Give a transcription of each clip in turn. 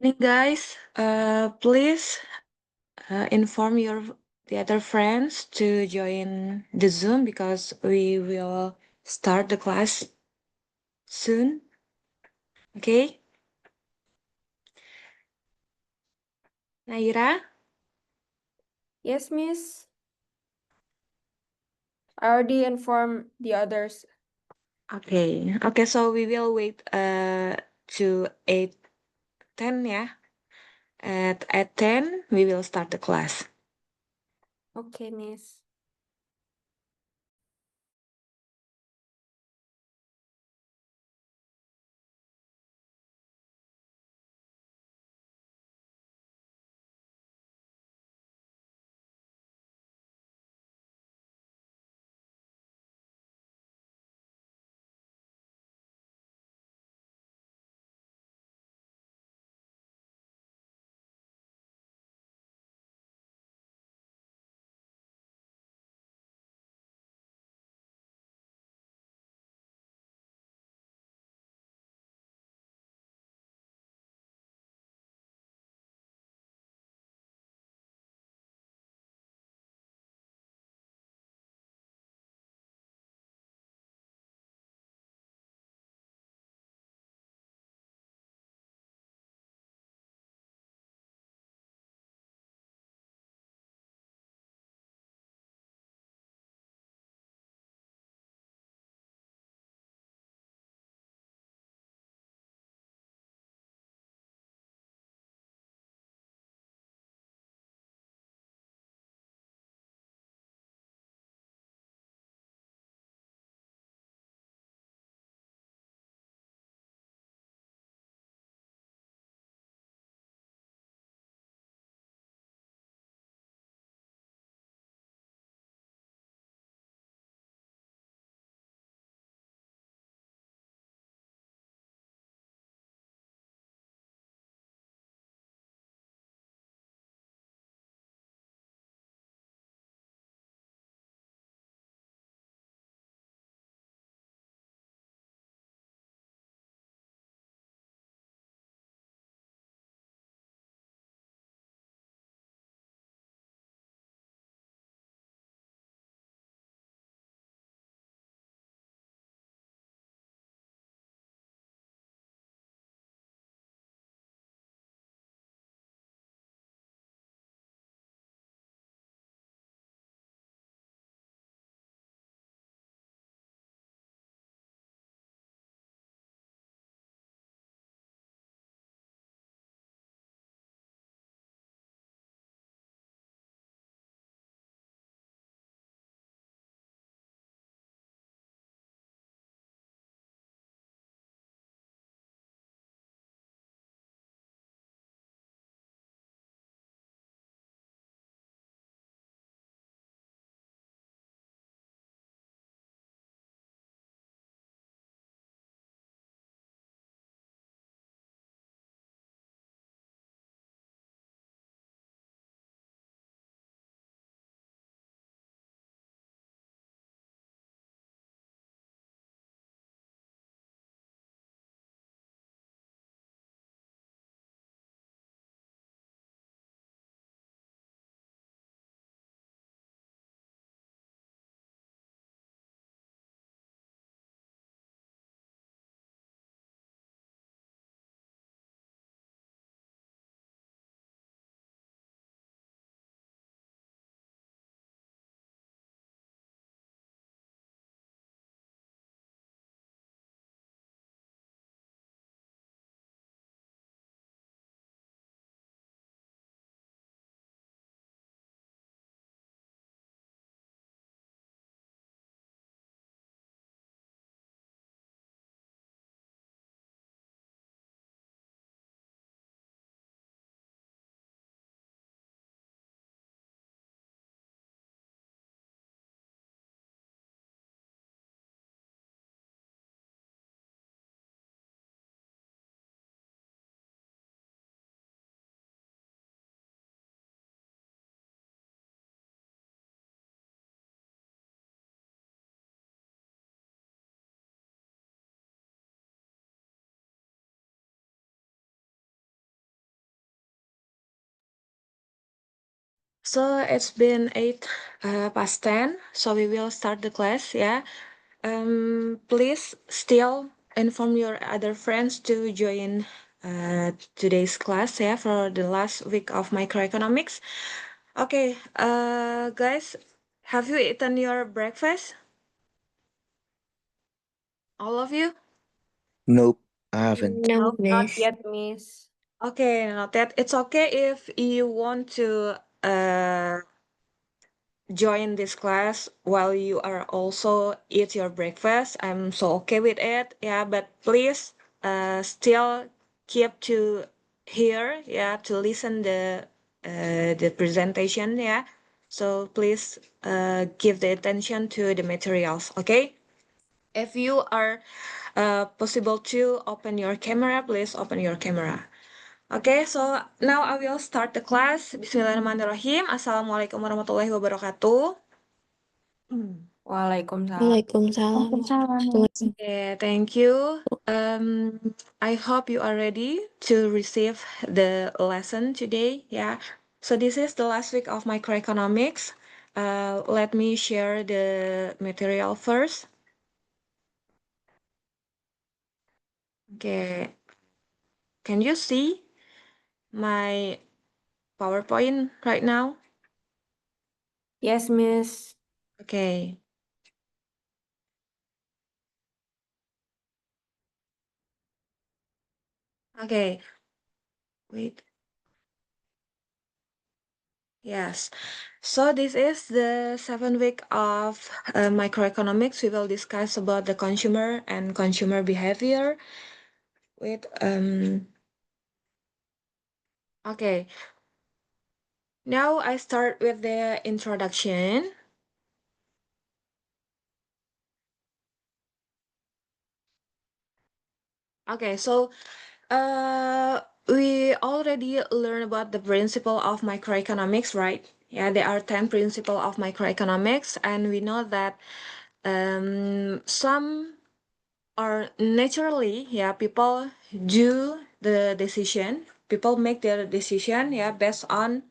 Nih guys, please inform the other friends to join the Zoom because we will start the class soon. Okay, Naira. Yes, Miss. I already informed the others. Okay, okay. So we will wait to 8:10 ya. At 10 we will start the class. Okay, Miss. So it's been 8 past 10, so we will start the class, yeah. Please still inform your other friends to join today's class, yeah, for the last week of microeconomics. Okay, guys, have you eaten your breakfast? All of you? Nope, I haven't. No, Nope. not Miss. yet, Miss. Okay, noted. It's okay if you want to join this class while you are also eat your breakfast. I'm so okay with it. Yeah, but please still keep to hear, yeah, to listen the presentation, yeah. So please give the attention to the materials, okay? If you are possible to open your camera, please open your camera. Okay, so now I will start the class. Bismillahirrahmanirrahim. Assalamualaikum warahmatullahi wabarakatuh. Waalaikumsalam. Waalaikumsalam. Okay, thank you. I hope you are ready to receive the lesson today. Yeah. So this is the last week of microeconomics. Let me share the material first. Okay. Can you see my PowerPoint right now? Yes, Miss. Okay. Okay. Wait. Yes. So this is the 7th week of microeconomics. We will discuss about the consumer and consumer behavior. With okay. Now I start with the introduction. Okay, so we already learned about the principle of microeconomics, right? Yeah, there are 10 principles of microeconomics, and we know that some are naturally, yeah, people do the decision. People make their decision, yeah, based on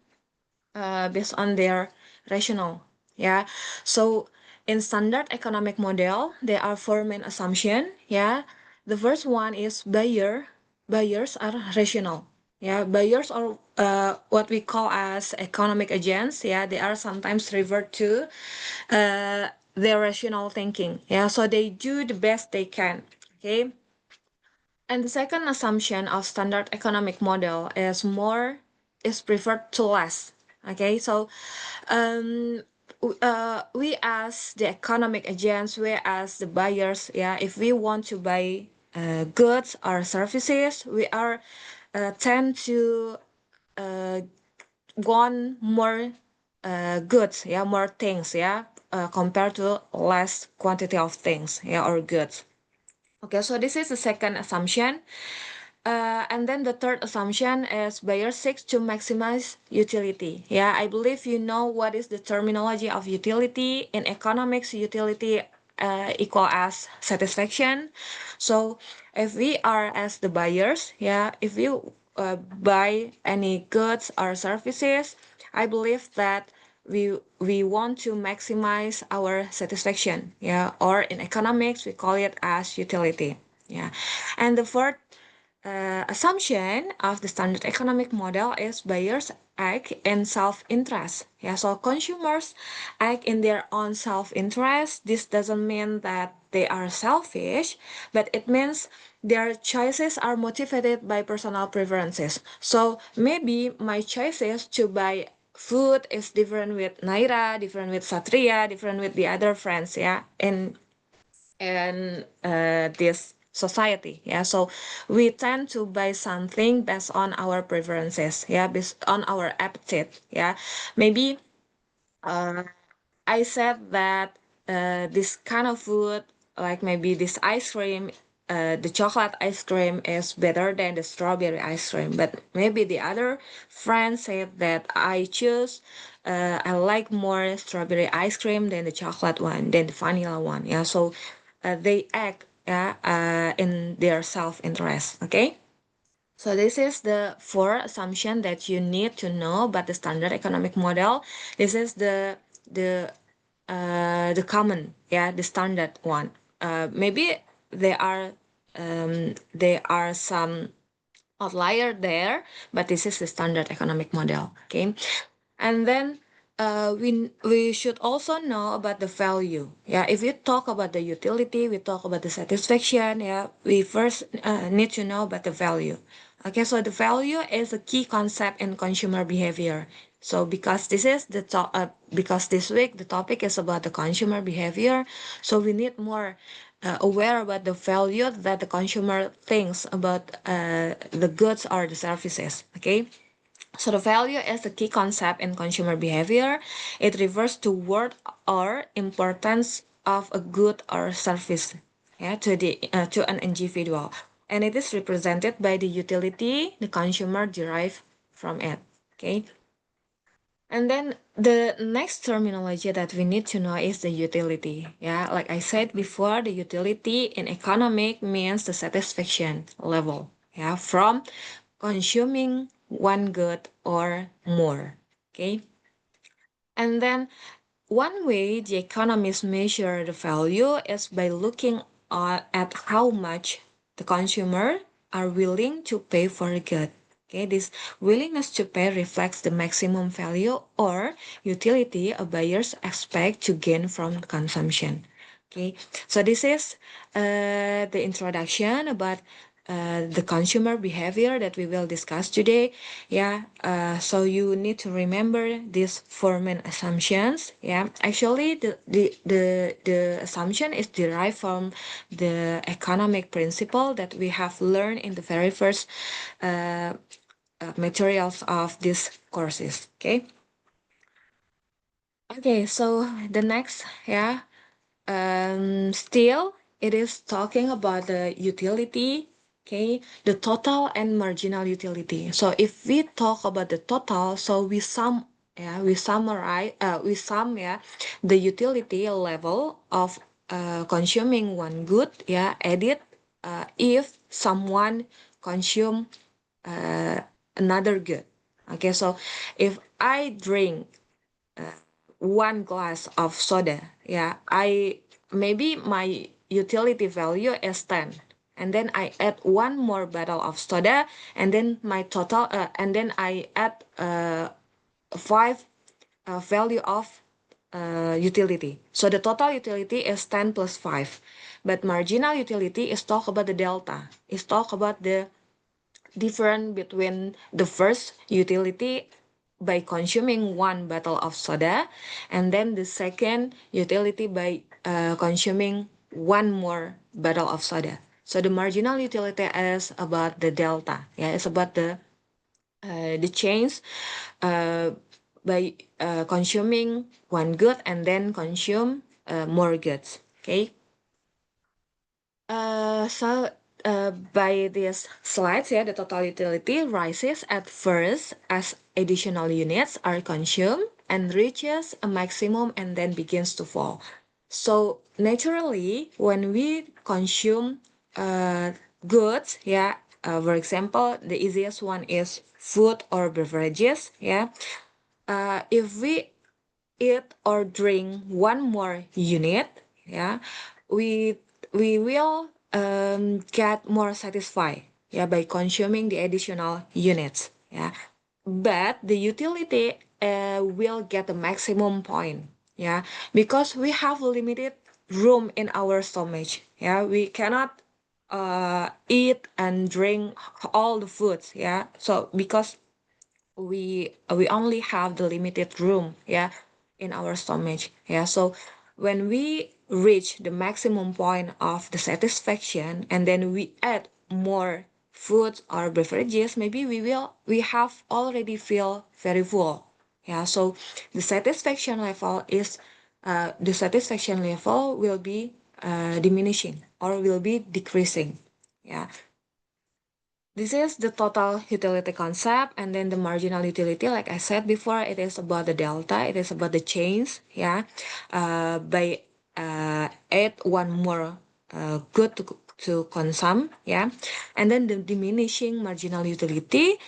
their rational. Yeah. So in standard economic model, there are four main assumption. Yeah. The first one is buyers are rational. Yeah, buyers are what we call as economic agents. Yeah, they are sometimes referred to their rational thinking. Yeah, so they do the best they can. Okay. And the second assumption of standard economic model is more is preferred to less. Okay, so um, we as the economic agents, we as the buyers, yeah, if we want to buy goods or services, we are tend to uh, want more goods, yeah, more things, yeah, compared to less quantity of things, yeah, or goods. Okay, so this is the second assumption. And then the third assumption is buyer seeks to maximize utility. Yeah, I believe you know what is the terminology of utility. In economics, utility equal as satisfaction. So if we are as the buyers, yeah, if we buy any goods or services, I believe that we want to maximize our satisfaction, yeah, or in economics we call it as utility, yeah. And the fourth assumption of the standard economic model is buyers act in self-interest. Yeah, so consumers act in their own self-interest. This doesn't mean that they are selfish, but it means their choices are motivated by personal preferences. So maybe my choices to buy food is different with Naira, different with Satria, different with the other friends, yeah, in this society. Yeah, so we tend to buy something based on our preferences, yeah, based on our appetite. Yeah, maybe uh, I said that this kind of food, like maybe this ice cream, the chocolate ice cream is better than the strawberry ice cream. But maybe the other friend said that I like more strawberry ice cream than the chocolate one, than the vanilla one. Yeah, so they act, yeah, in their self-interest. Okay. So this is the 4 assumption that you need to know about the standard economic model. This is the common, the standard one. Maybe there are some outlier there, but this is the standard economic model. Okay, and then we should also know about the value. Yeah, if we talk about the utility, we talk about the satisfaction. Yeah, we first need to know about the value. Okay, so the value is a key concept in consumer behavior. So because because this week the topic is about the consumer behavior, so we need more aware about the value that the consumer thinks about the goods or the services. Okay. So the value is the key concept in consumer behavior. It refers to worth or importance of a good or service, to an individual, and it is represented by the utility the consumer derive from it. Okay. And then the next terminology that we need to know is the utility. Yeah, like I said before, the utility in economic means the satisfaction level. Yeah, from consuming one good or more. Okay. And then one way the economists measure the value is by looking at how much the consumer are willing to pay for a good. Okay, this willingness to pay reflects the maximum value or utility a buyers expect to gain from consumption. Okay, so this is the introduction about the consumer behavior that we will discuss today. Yeah, so you need to remember these 4 main assumptions. Yeah, actually the assumption is derived from the economic principle that we have learned in the very first materials of these courses. Okay. Okay, so the next, still it is talking about the utility. Okay, the total and marginal utility. So if we talk about the total, so we summarize, the utility level of consuming one good, added if someone consume another good. Okay, so if I drink one glass of soda, I maybe my utility value is 10, and then I add one more bottle of soda, and then my total and then I add 5 value of utility. So the total utility is 10 plus 5, but marginal utility is talk about the delta, is talk about the difference between the first utility by consuming one bottle of soda, and then the second utility by consuming one more bottle of soda. So the marginal utility is about the delta. Yeah, it's about the change uh, by consuming one good and then consume more goods. Okay. By this slides, the total utility rises at first as additional units are consumed and reaches a maximum and then begins to fall. So naturally, when we consume goods, for example, the easiest one is food or beverages, if we eat or drink one more unit, we we will get more satisfied, by consuming the additional units, but the utility will get the maximum point, because we have limited room in our stomach, we cannot eat and drink all the foods, so because we only have the limited room, in our stomach, so when we reach the maximum point of the satisfaction and then we add more foods or beverages, maybe we have already feel very full, so the satisfaction level will be diminishing or will be decreasing. This is the total utility concept, and then the marginal utility, like I said before, it is about the delta, it is about the change, by add one more good to consume, yeah. And then the diminishing marginal utility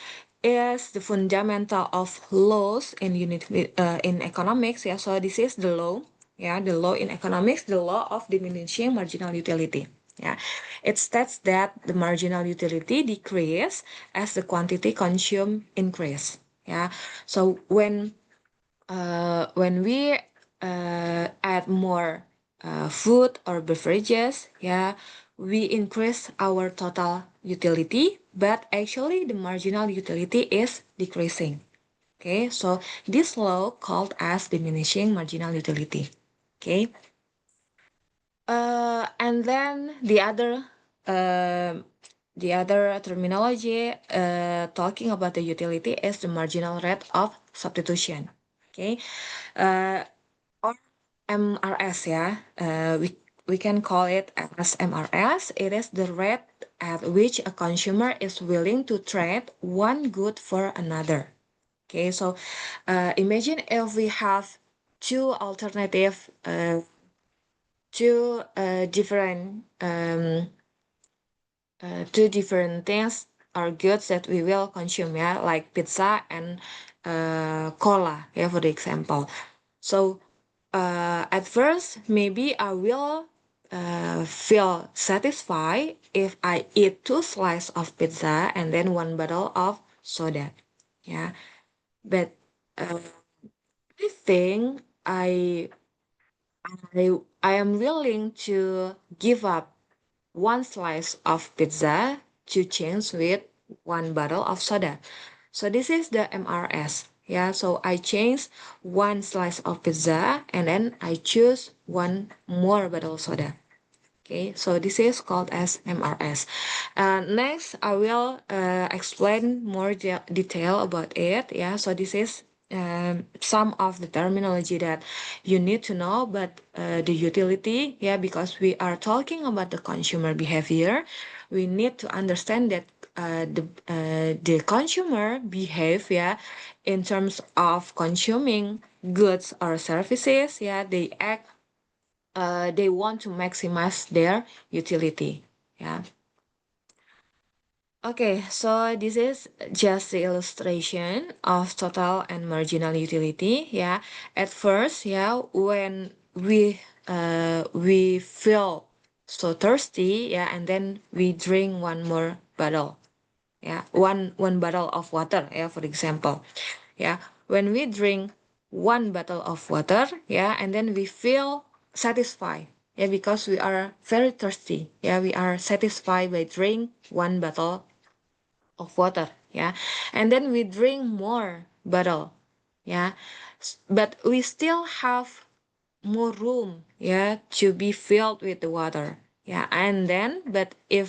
is the fundamental of laws in in economics, yeah. So this is the law, yeah, the law in economics, the law of diminishing marginal utility. Yeah, it states that the marginal utility decrease as the quantity consumed increase. Yeah, so when we add more food or beverages, yeah, we increase our total utility, but actually the marginal utility is decreasing. Okay, so this law called as diminishing marginal utility. Okay, and then the other terminology talking about the utility is the marginal rate of substitution. Okay, or MRS, yeah. We can call it as MRS. It is the rate at which a consumer is willing to trade one good for another. Okay, so imagine if we have two alternative, two different two different things or goods that we will consume, yeah, like pizza and cola, yeah, for the example. So at first, maybe I will feel satisfied if I eat two slices of pizza and then one bottle of soda. Yeah, but uh, I think I am willing to give up one slice of pizza to change with one bottle of soda. So this is the MRS. Yeah, so I change one slice of pizza and then I choose one more bottle of soda. Okay, so this is called as MRS. Next, I will explain more detail about it. Yeah, so this is some of the terminology that you need to know, but the utility, yeah, because we are talking about the consumer behavior, we need to understand that the consumer behave, yeah, in terms of consuming goods or services, yeah, they want to maximize their utility. Yeah. Okay, so this is just the illustration of total and marginal utility. Yeah. At first, yeah, when we feel so thirsty, yeah, and then we drink one more bottle. Yeah, one bottle of water, yeah, for example. Yeah, when we drink one bottle of water, yeah, and then we feel satisfied, yeah, because we are very thirsty, yeah, we are satisfied by drink one bottle of water, yeah, and then we drink more bottle, yeah, but we still have more room, yeah, to be filled with the water, yeah, and then but uh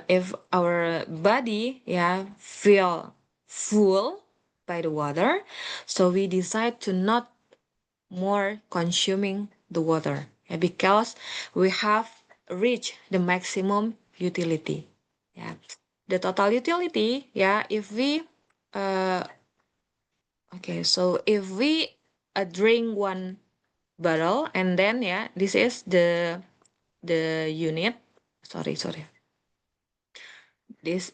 if our body, yeah, feel full by the water, so we decide to not more consuming the water, yeah, because we have reached the maximum utility, yeah, the total utility, yeah, if we uh okay, so if we drink one bottle and then, yeah, this is the unit, sorry, this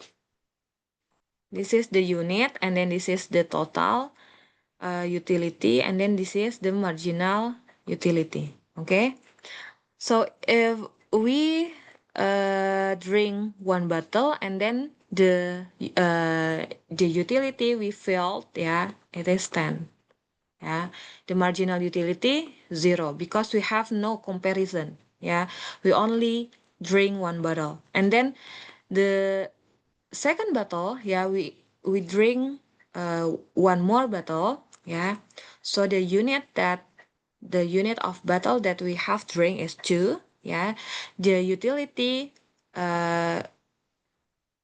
this is the unit, and then this is the total utility, and then this is the marginal utility. Okay, so if we drink one bottle and then the utility we felt, yeah, it is 10. Yeah, the marginal utility 0 because we have no comparison. Yeah, we only drink one bottle, and then the second bottle, yeah, we drink one more bottle, yeah, so the unit of bottle that we have drink is 2, yeah, the utility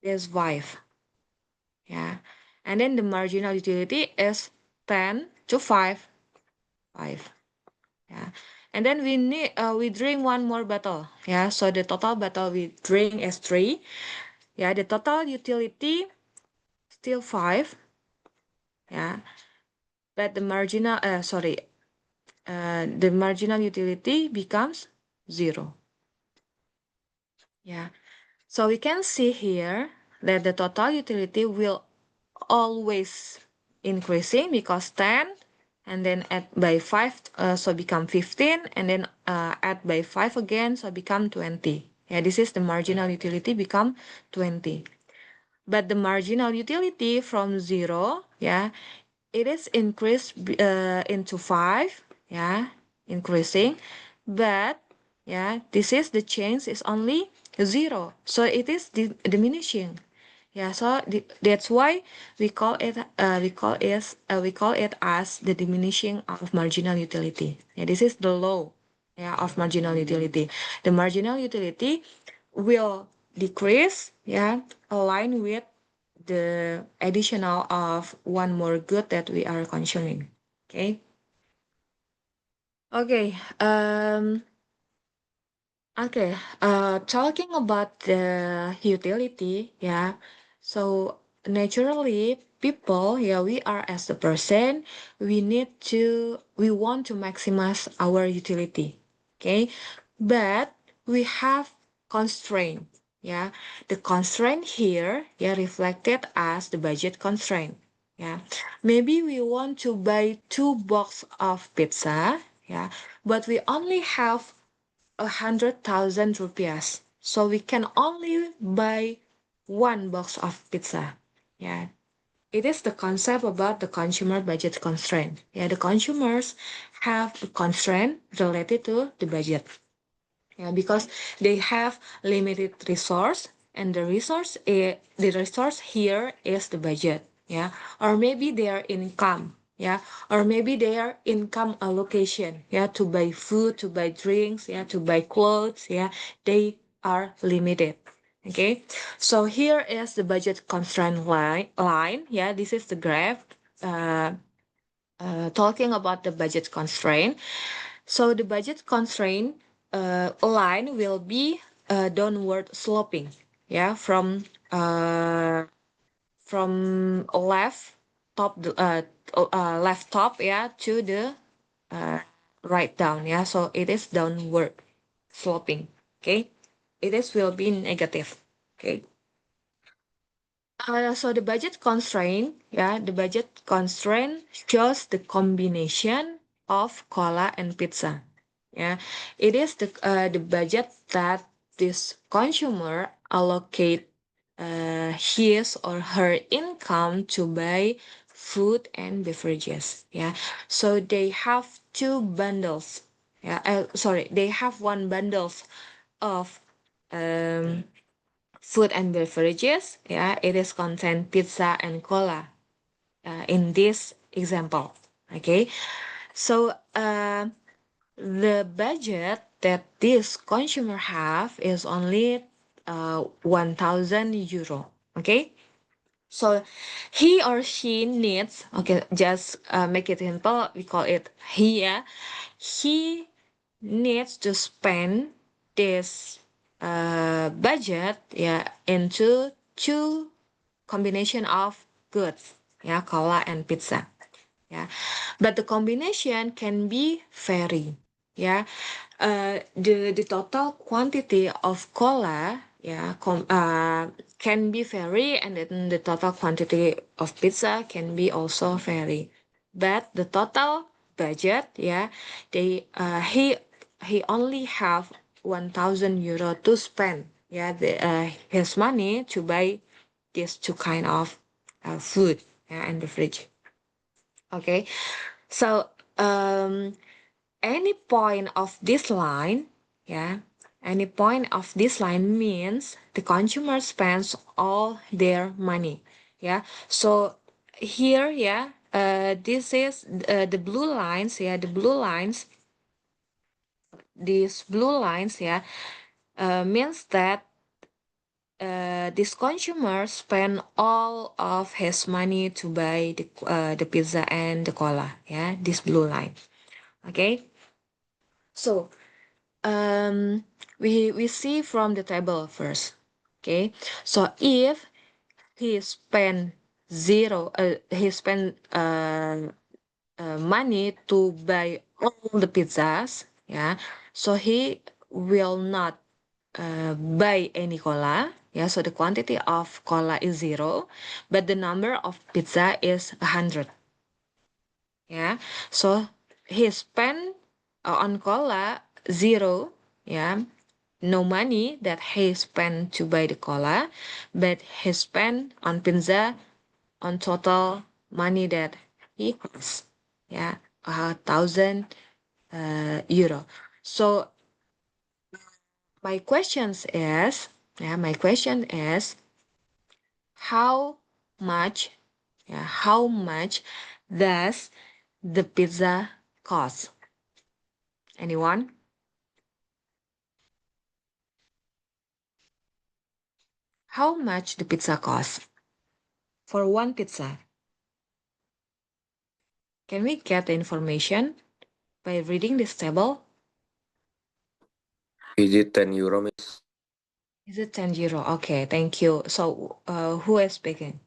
is 5, yeah, and then the marginal utility is 10 to 5, yeah, and then we drink one more bottle, yeah, so the total bottle we drink is 3, yeah, the total utility still 5, yeah, but the marginal utility becomes 0. Yeah. So we can see here that the total utility will always increasing because 10 and then add by 5 so become 15 and then add by 5 again so become 20. Yeah, this is the marginal utility become 20. But the marginal utility from 0, yeah, it is increased into 5, yeah, increasing, but yeah, this is the change is only 0, so it is diminishing. Yeah, so that's why we call it as the diminishing of marginal utility. Yeah, this is the law, yeah, of marginal utility. The marginal utility will decrease, yeah, align with the additional of one more good that we are consuming. Okay. Okay. Okay, talking about the utility, yeah. So naturally, people, yeah, we are as a person, we want to maximize our utility, okay? But we have constraint, yeah. The constraint here, yeah, reflected as the budget constraint, yeah. Maybe we want to buy 2 box of pizza, yeah, but we only have 100,000 rupiahs. So we can only buy 1 box of pizza. Yeah. It is the concept about the consumer budget constraint. Yeah, the consumers have a constraint related to the budget. Yeah, because they have limited resource and the resource here is the budget. Yeah, or maybe their income. Yeah, or maybe their income allocation. Yeah, to buy food, to buy drinks. Yeah, to buy clothes. Yeah, they are limited. Okay, so here is the budget constraint line. Yeah, this is the graph talking about the budget constraint. So the budget constraint line will be downward sloping, yeah, from left top, yeah, to the uh, right down, yeah. So it is downward sloping, okay. It is will be negative, okay. So the budget constraint, yeah, the budget constraint shows the combination of cola and pizza. Yeah, it is the budget that this consumer allocate his or her income to buy food and beverages. Yeah, so they have 2 bundles. Yeah, sorry, they have 1 bundles of um food and beverages. Yeah, it is contain pizza and cola in this example. Okay, so the budget that this consumer have is only 1,000 euro. Okay, so he or she needs, okay, just make it simple, we call it he, yeah, he needs to spend this budget, yeah, into 2 combination of goods, yeah, cola and pizza. Yeah, but the combination can be vary. Yeah, the total quantity of cola, yeah, can be vary, and then the total quantity of pizza can be also vary. But the total budget, yeah, he only have 1,000 euro to spend. Yeah, his money to buy these 2 kind of food, yeah, in the fridge. Okay, so any point of this line, yeah, any point of this line means the consumer spends all their money. Yeah, so here, yeah, this is the blue lines. Yeah, the blue lines. These blue lines, yeah, means that this consumer spend all of his money to buy the pizza and the cola. Yeah, this blue line. Okay, so we see from the table first. Okay, so if he spend he spend money to buy all the pizzas. Yeah, so he will not buy any cola. Yeah, so the quantity of cola is 0, but the number of pizza is 100. Yeah, so he spent on cola 0. Yeah, no money that he spent to buy the cola, but he spent on pizza on total money that he has. Yeah, 1,000 euro. So my my question is, how much, how much does the pizza cost? Anyone? How much the pizza cost for one pizza? Can we get the information by reading this table? Is it 10 euro, Miss? Is it 10 euro? Okay, thank you. So, who is speaking?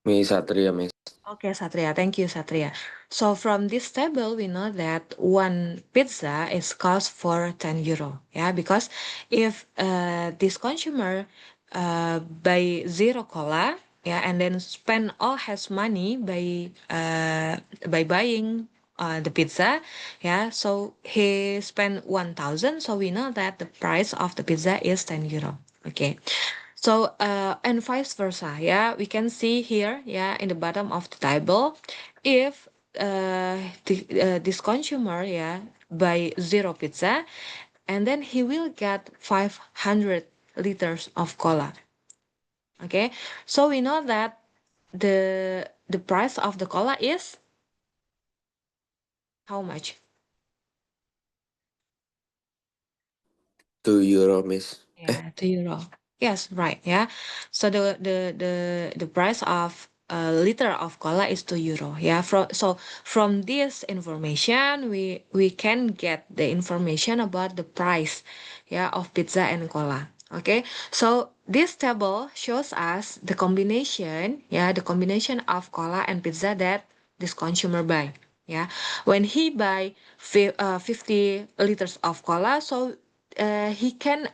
Miss Satria, Miss. Okay, Satria. Thank you, Satria. So from this table, we know that one pizza is cost for 10 euro. Yeah, because if this consumer buy 0 cola, yeah, and then spend all his money by buying the pizza, yeah, so he spent 1,000. So we know that the price of the pizza is 10 euro. Okay. So, and vice versa, yeah, we can see here, yeah, in the bottom of the table, if this consumer, yeah, buy 0 pizza, and then he will get 500 liters of cola. Okay, so we know that the price of the cola is how much? 2 euro, Miss. Yeah, 2 euro. Yes, right. Yeah. So the price of a liter of cola is 2 euro. Yeah. From this information, we can get the information about the price, yeah, of pizza and cola. Okay. So this table shows us the combination, yeah, the combination of cola and pizza that this consumer buy. Yeah. When he buy 50 liters of cola, so he can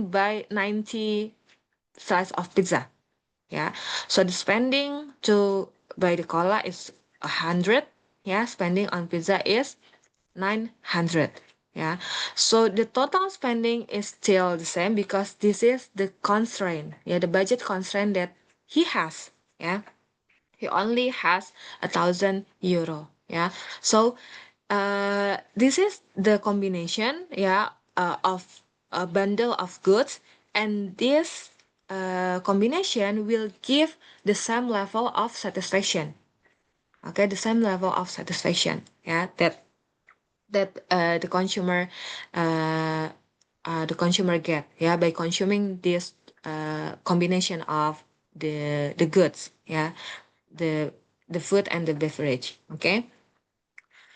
buy 90 slices of pizza. Yeah. So the spending to buy the cola is 100. Yeah. Spending on pizza is 900. Yeah. So the total spending is still the same because this is the constraint. Yeah. The budget constraint that he has. Yeah. He only has 1,000 euro. Yeah. So this is the combination, yeah, of a bundle of goods, and this combination will give the same level of satisfaction. Okay, the same level of satisfaction, yeah, that uh, the consumer get, yeah, by consuming this combination of the goods, yeah, the the food and the beverage. Okay.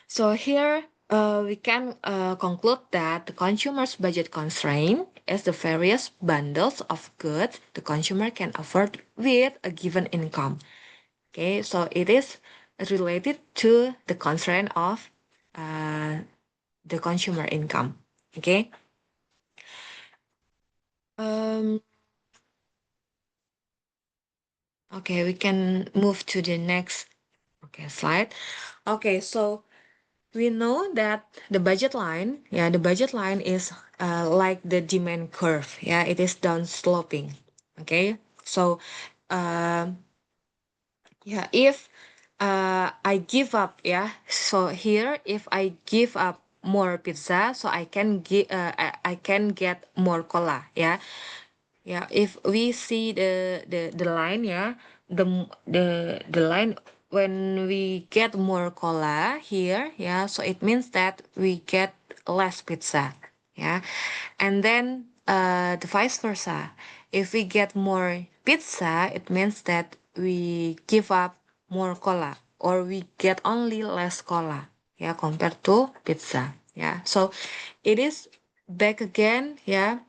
So here we can conclude that the consumer's budget constraint is the various bundles of goods the consumer can afford with a given income. Okay, so it is related to the constraint of uh, the consumer income. Okay. Um, okay, we can move to the next slide. Okay, so we know that the budget line, yeah, the budget line is like the demand curve. Yeah, it is down sloping. Okay, so yeah, if I give up, yeah, so here if I give up more pizza, so I can get more cola. Yeah, yeah, if we see the line, yeah, the line when we get more cola here, yeah, so it means that we get less pizza, yeah, and then the vice versa. If we get more pizza, it means that we give up more cola, or we get only less cola, yeah, compared to pizza, yeah. So it is back again, yeah,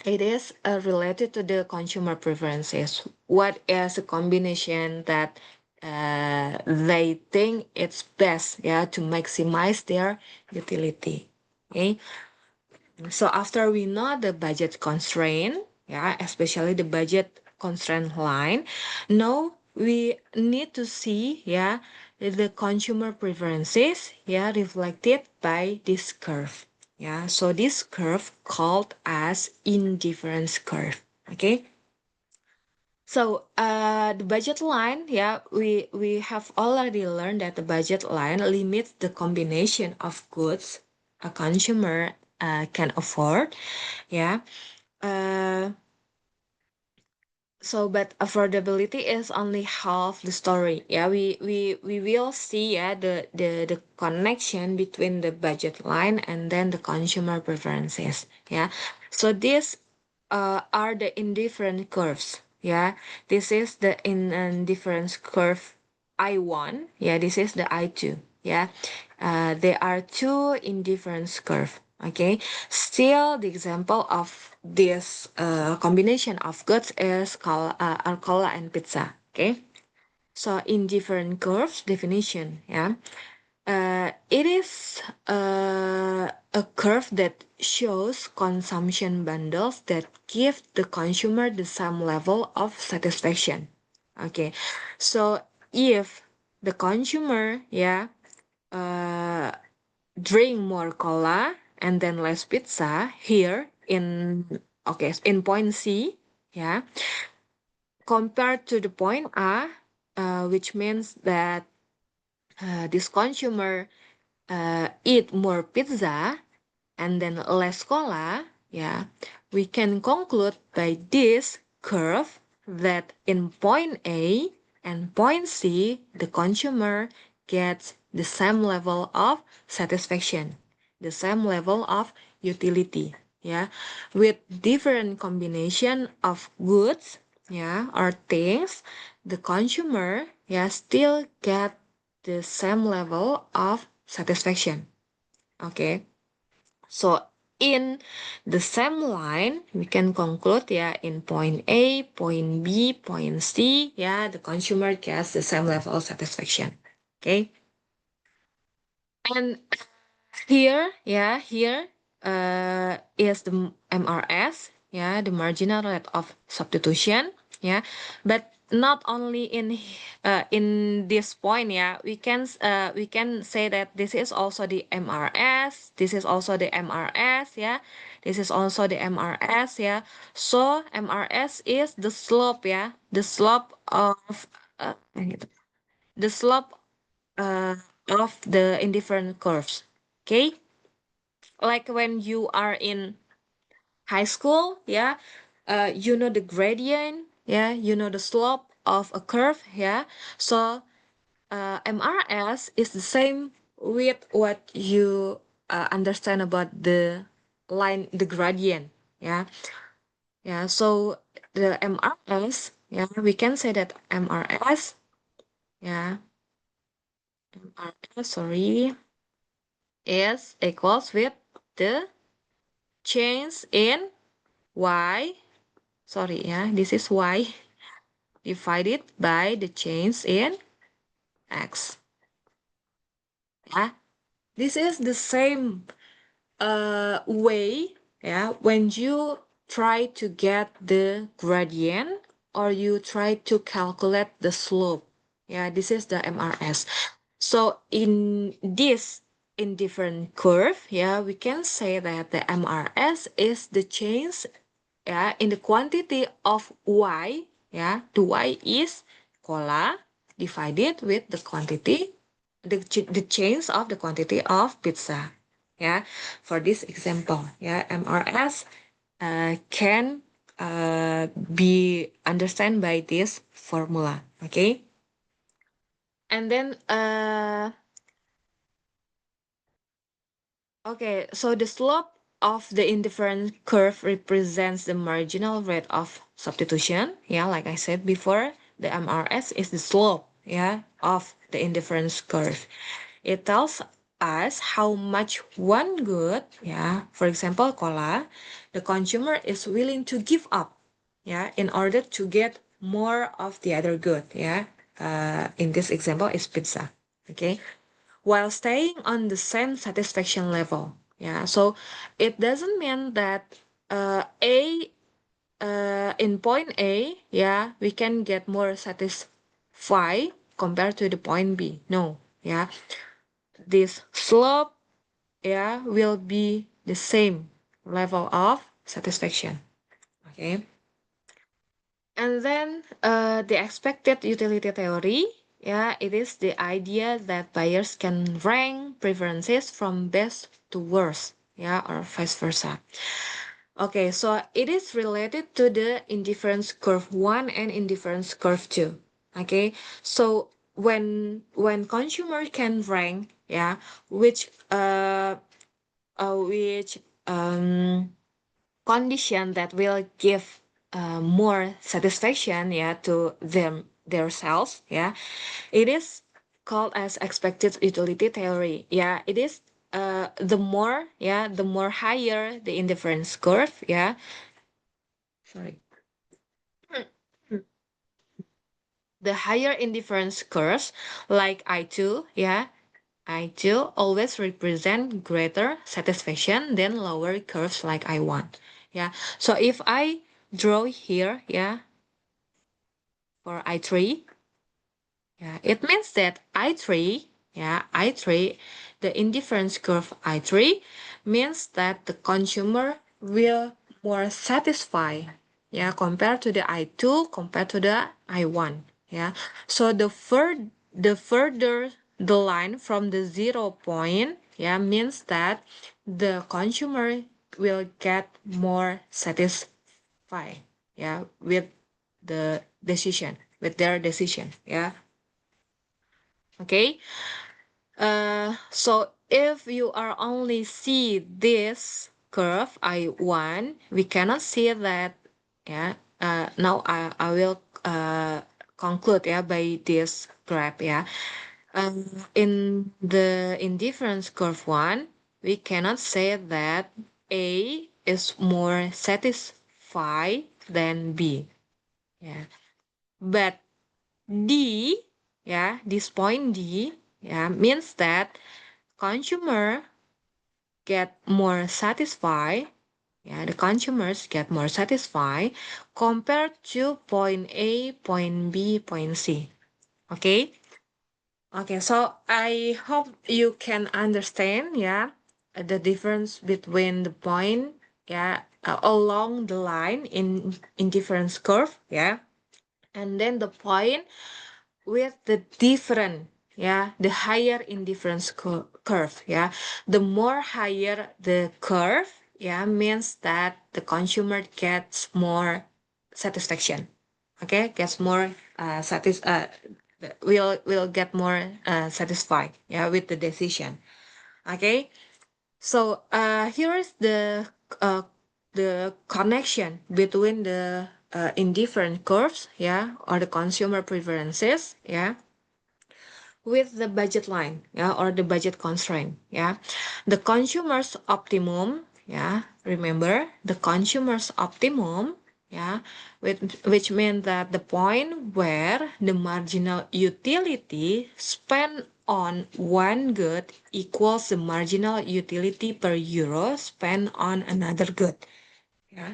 it is related to the consumer preferences. What is a combination that they think it's best, yeah, to maximize their utility. Okay. So after we know the budget constraint, yeah, especially the budget constraint line, now we need to see, yeah, the consumer preferences, yeah, reflected by this curve. Yeah, so this curve called as indifference curve. Okay. So the budget line, yeah, we have already learned that the budget line limits the combination of goods a consumer can afford, yeah. Uh, so but affordability is only half the story. Yeah, we will see, yeah, the connection between the budget line and then the consumer preferences. Yeah. So these are the indifferent curves. Yeah. This is the indifference curve I1. Yeah, this is the I2. Yeah. There are two indifference curve. Okay. Still, the example of this combination of goods is called Alcola and pizza. Okay. So indifferent curves definition. Yeah. It is a curve that shows consumption bundles that give the consumer the same level of satisfaction. Okay, so if the consumer, yeah, uh, drink more cola and then less pizza here in, okay, in point C, yeah, compared to the point A, which means that this consumer eat more pizza and then less cola, yeah, we can conclude by this curve that in point A and point C, the consumer gets the same level of satisfaction, the same level of utility, yeah, with different combination of goods, yeah, or things, the consumer, yeah, still get the same level of satisfaction. Okay. So in the same line, we can conclude, yeah, in point A, point B, point C, yeah, the consumer gets the same level of satisfaction. Okay. And here, yeah, here is the MRS, yeah, the marginal rate of substitution, yeah, but not only in this point, yeah, we can say that this is also the MRS, this is also the MRS, yeah, this is also the MRS, yeah. So MRS is the slope, yeah, the slope of the slope uh, of the indifferent curves. Okay, like when you are in high school, yeah, you know the gradient, yeah, you know the slope of a curve, yeah. So MRS is the same with what you understand about the line, the gradient, yeah, yeah. So the MRS, yeah, we can say that MRS, yeah, MRS, sorry, is equals with the change in y, sorry, yeah, this is y divided by the change in x. Yeah, this is the same way, yeah, when you try to get the gradient or you try to calculate the slope. Yeah, this is the MRS. So in this indifferent curve, yeah, we can say that the MRS is the change, yeah, in the quantity of y, yeah, the y is cola divided with the quantity, the change of the quantity of pizza, yeah. For this example, yeah, MRS can be understand by this formula. Okay, and then okay, so the slope of the indifferent curve represents the marginal rate of substitution. Yeah, like I said before, the MRS is the slope, yeah, of the indifference curve. It tells us how much one good, yeah, for example, cola, the consumer is willing to give up, yeah, in order to get more of the other good, yeah, in this example is pizza. Okay, while staying on the same satisfaction level. Yeah, so it doesn't mean that in point A, yeah, we can get more satisfied compared to the point B. No, yeah, this slope, yeah, will be the same level of satisfaction. Okay. And then the expected utility theory, yeah, it is the idea that buyers can rank preferences from best to worst, yeah, or vice versa. Okay, so it is related to the indifference curve 1 and indifference curve 2. Okay, so when consumer can rank, yeah, which which condition that will give more satisfaction, yeah, to them themselves, yeah, it is called as expected utility theory. Yeah, it is the more, yeah, the more higher the indifference curve, yeah, sorry, the higher indifference curves like I2, yeah, I2 always represent greater satisfaction than lower curves like I1. Yeah. So if I draw here, yeah, for I3, yeah, it means that I3, yeah, I3, the indifference curve I3 means that the consumer will more satisfied, yeah, compared to the I2, compared to the I1, yeah. So the further the line from the 0 point, yeah, means that the consumer will get more satisfied, yeah, with the decision, with their decision, yeah. Okay, so if you are only see this curve I1, we cannot see that, yeah. Now I will conclude, yeah, by this graph, yeah. In the indifference curve 1, we cannot say that A is more satisfied than B, yeah. But D, yeah, this point D, yeah, means that consumer get more satisfied, yeah, the consumers get more satisfied compared to point A, point B, point C. Okay? Okay, so I hope you can understand, yeah, the difference between the point, yeah, along the line in difference curve, yeah, and then the point with the different, yeah, the higher indifference curve, yeah, the more higher the curve, yeah, means that the consumer gets more satisfaction. Okay, gets more will get more satisfied, yeah, with the decision. Okay, so here is uh, the connection between the indifferent curves, yeah, or the consumer preferences, yeah, with the budget line, yeah, or the budget constraint, yeah. The consumer's optimum, yeah, remember the consumer's optimum, yeah, which means that the point where the marginal utility spent on one good equals the marginal utility per euro spent on another good, yeah.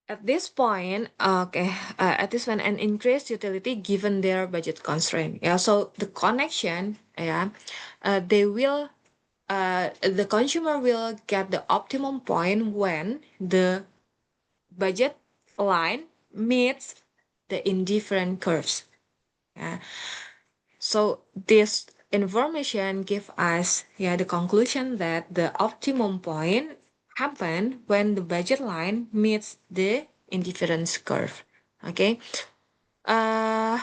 At this point, okay, at this point, an increased utility given their budget constraint. Yeah, so the connection, yeah, the consumer will get the optimum point when the budget line meets the indifferent curves. Yeah. So this information give us, yeah, the conclusion that the optimum point happen when the budget line meets the indifference curve. Okay. Uh,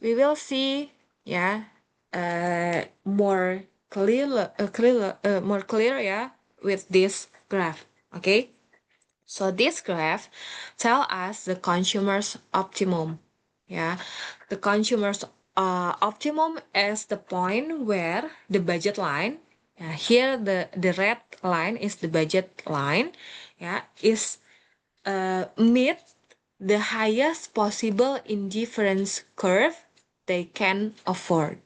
we will see, yeah, more more clear, yeah, with this graph. Okay. So this graph tell us the consumer's optimum. Yeah, the consumer's optimum is the point where the budget line. Here the red line is the budget line. Yeah, is meet the highest possible indifference curve they can afford.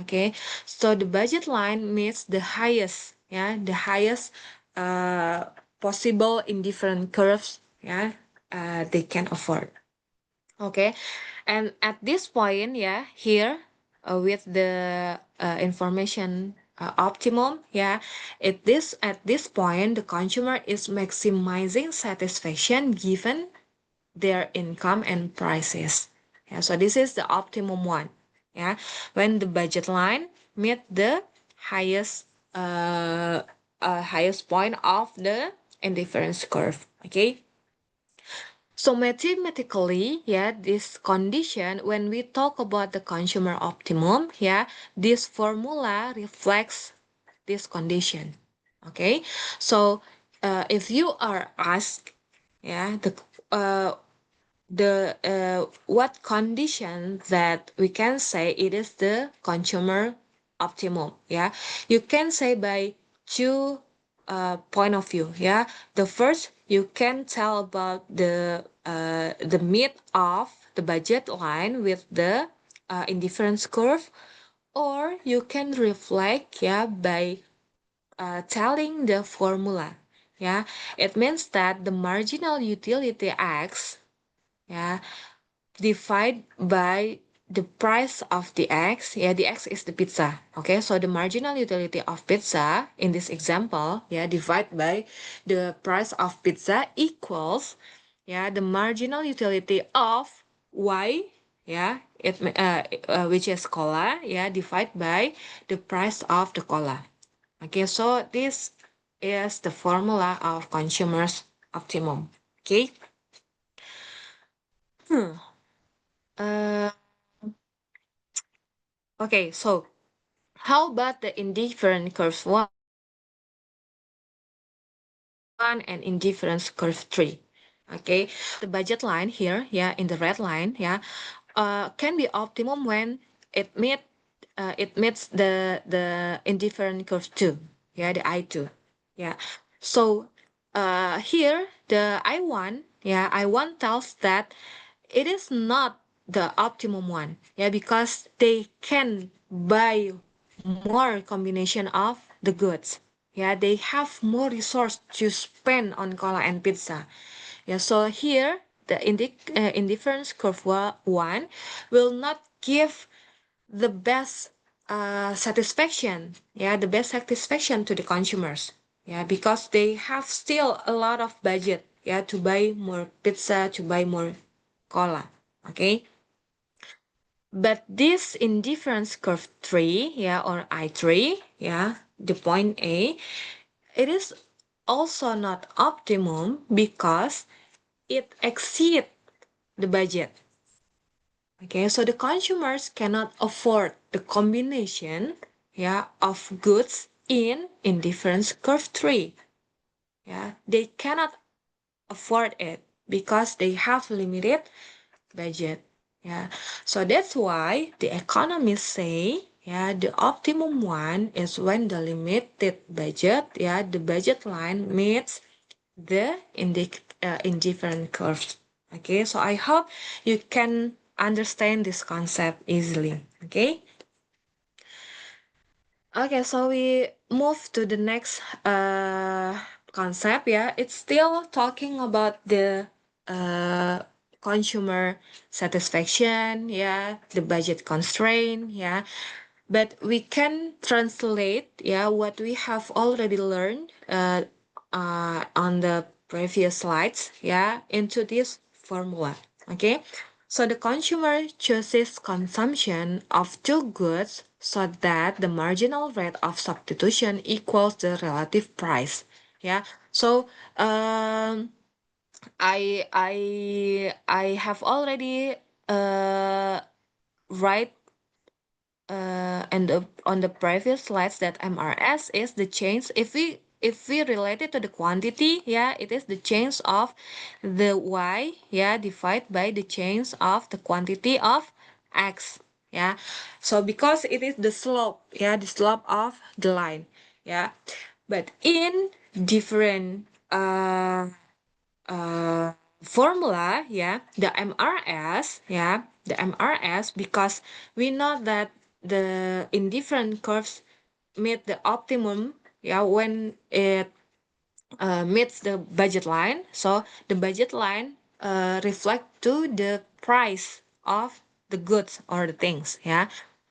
Okay, so the budget line meets the highest, the highest possible indifference curves, they can afford. Okay, and at this point, here with the information optimum, at this point, the consumer is maximizing satisfaction given their income and prices. So this is the optimum one. When the budget line meet the highest highest point of the indifference curve. Okay. So mathematically, this condition, when we talk about the consumer optimum, this formula reflects this condition. Okay, so if you are asked, the what condition that we can say it is the consumer optimum, you can say by two point of view. The first, you can tell about the mid of the budget line with the indifference curve, or you can reflect by telling the formula. It means that the marginal utility X divide by the price of the X. The X is the pizza. Okay, so the marginal utility of pizza in this example, divide by the price of pizza equals, the marginal utility of Y, which is cola, divide by the price of the cola. Okay, so this is the formula of consumer's optimum. Okay. Uh, okay, so how about the indifferent curve 1 and indifference curve 3? Okay, the budget line here, in the red line, can be optimum when it meets the indifferent curve 2, the I2. So here the I1, I1 tells that it is not the optimum one, because they can buy more combination of the goods. They have more resource to spend on cola and pizza. So here the indifference curve 1 will not give the best satisfaction, the best satisfaction to the consumers, because they have still a lot of budget, to buy more pizza, to buy more cola. Okay, but this indifference curve 3, or I3, the point A, it is also not optimum because it exceeds the budget. Okay, so the consumers cannot afford the combination, of goods in indifference curve 3. They cannot afford it because they have limited budget. So that's why the economists say, the optimum one is when the limited budget, the budget line meets the indifferent curves. Okay, so I hope you can understand this concept easily. Okay. Okay, so we move to the next concept. It's still talking about the consumer satisfaction. The budget constraint. But we can translate what we have already learned on the previous slides into this formula. Okay, so the consumer chooses consumption of two goods so that the marginal rate of substitution equals the relative price. So I have already write and on the previous slides that MRS is the change. If we relate it to the quantity, it is the change of the Y, divided by the change of the quantity of X. So because it is the slope, the slope of the line. But in different formula, the MRS, the MRS, because we know that the indifferent curves meet the optimum, when it meets the budget line. So the budget line reflect to the price of the goods or the things,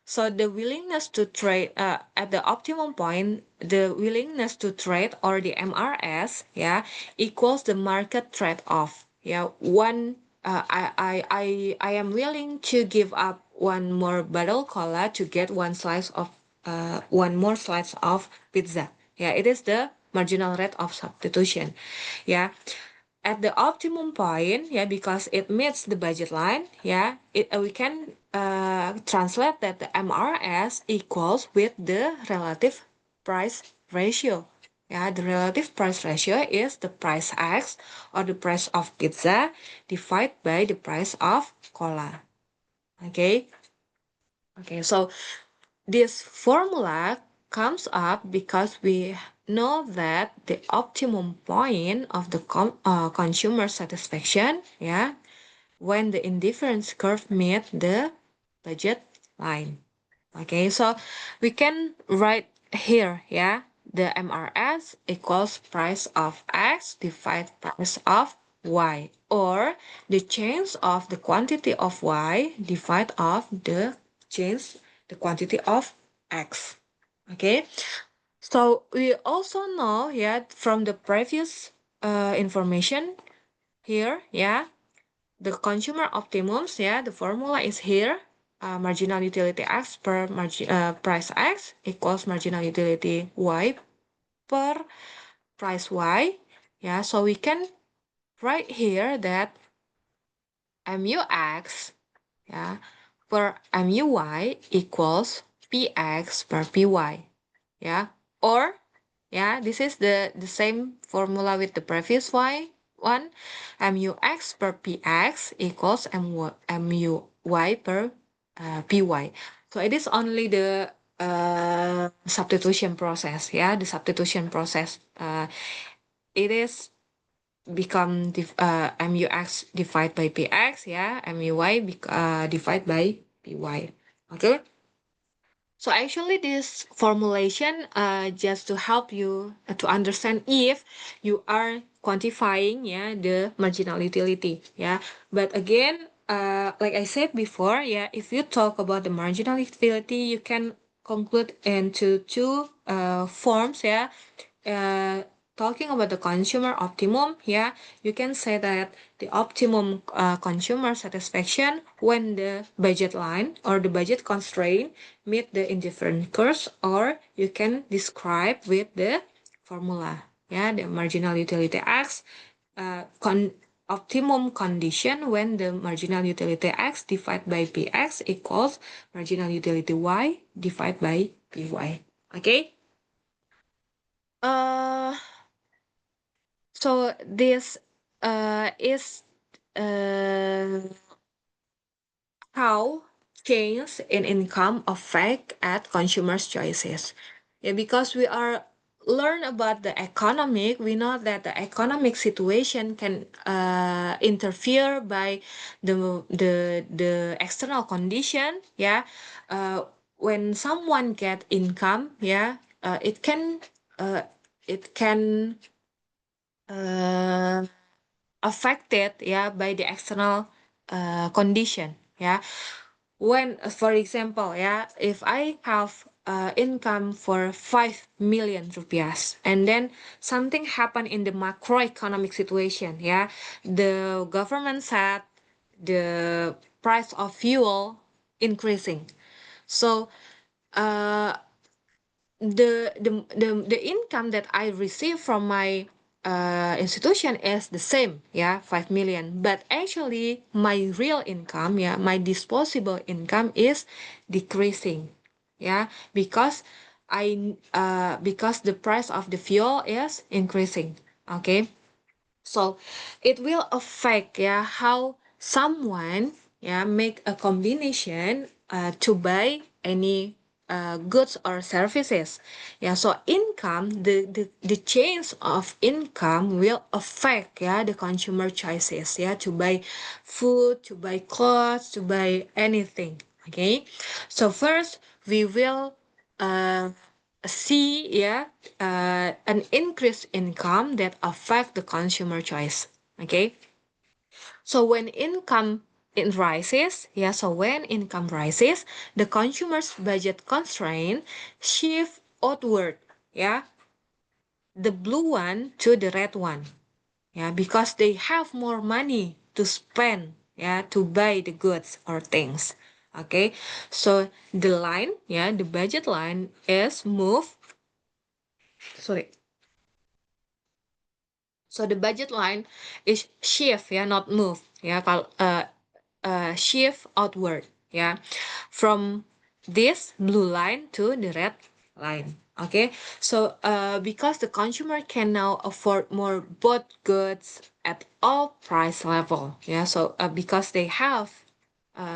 So the willingness to trade at the optimum point, the willingness to trade or the MRS, equals the market trade-off. One, I am willing to give up one more bottle cola to get one more slice of pizza. It is the marginal rate of substitution. At the optimum point, because it meets the budget line, we can translate that the MRS equals with the relative price ratio. The relative price ratio is the price X or the price of pizza divided by the price of cola. Okay. So this formula comes up because we know that the optimum point of the consumer satisfaction, when the indifference curve meet the budget line. Okay, so we can write here, the MRS equals price of X divided price of Y, or the change of the quantity of Y divided of the change the quantity of X. Okay, so we also know, from the previous information here, the consumer optimums, the formula is here. Marginal utility X per price X equals marginal utility Y per price Y. So we can write here that MUX, per MUY equals PX per PY. Or this is the same formula with the previous one. MUX per PX equals MUY per PY. So it is only the substitution process, the substitution process. It is become MUX divided by PX, MUY divided by PY. Okay. So actually this formulation just to help you to understand if you are quantifying the marginal utility. But again, like I said before, if you talk about the marginal utility, you can conclude into two forms. Talking about the consumer optimum, you can say that the optimum consumer satisfaction when the budget line or the budget constraint meet the indifferent curves, or you can describe with the formula, the marginal utility X optimum condition when the marginal utility X divided by PX equals marginal utility Y divided by PY. Okay. So this is how change in income affect at consumers' choices. Because we are learn about the economic, we know that the economic situation can interfere by the external condition. When someone get income, it can affected by the external condition. When for example, if I have income for 5 million rupiah and then something happened in the macroeconomic situation, the government said the price of fuel increasing, so the income that I receive from my institution is the same, 5 million, but actually my real income, my disposable income is decreasing, because because the price of the fuel is increasing. Okay, so it will affect how someone make a combination to buy any goods or services. Yeah, so income, the change of income will affect, yeah, the consumer choices, yeah, to buy food, to buy clothes, to buy anything. Okay, so first we will see, yeah, an increased income that affect the consumer choice. Okay, so when income it rises, yeah, so when income rises, the consumer's budget constraint shift outward, yeah, the blue one to the red one, yeah, because they have more money to spend, yeah, to buy the goods or things. Okay, so the line, yeah, the budget line is move, sorry. So the budget line is shift, yeah, not move, yeah, shift outward, yeah, from this blue line to the red line. Okay, so because the consumer can now afford more both goods at all price level, yeah, so because they have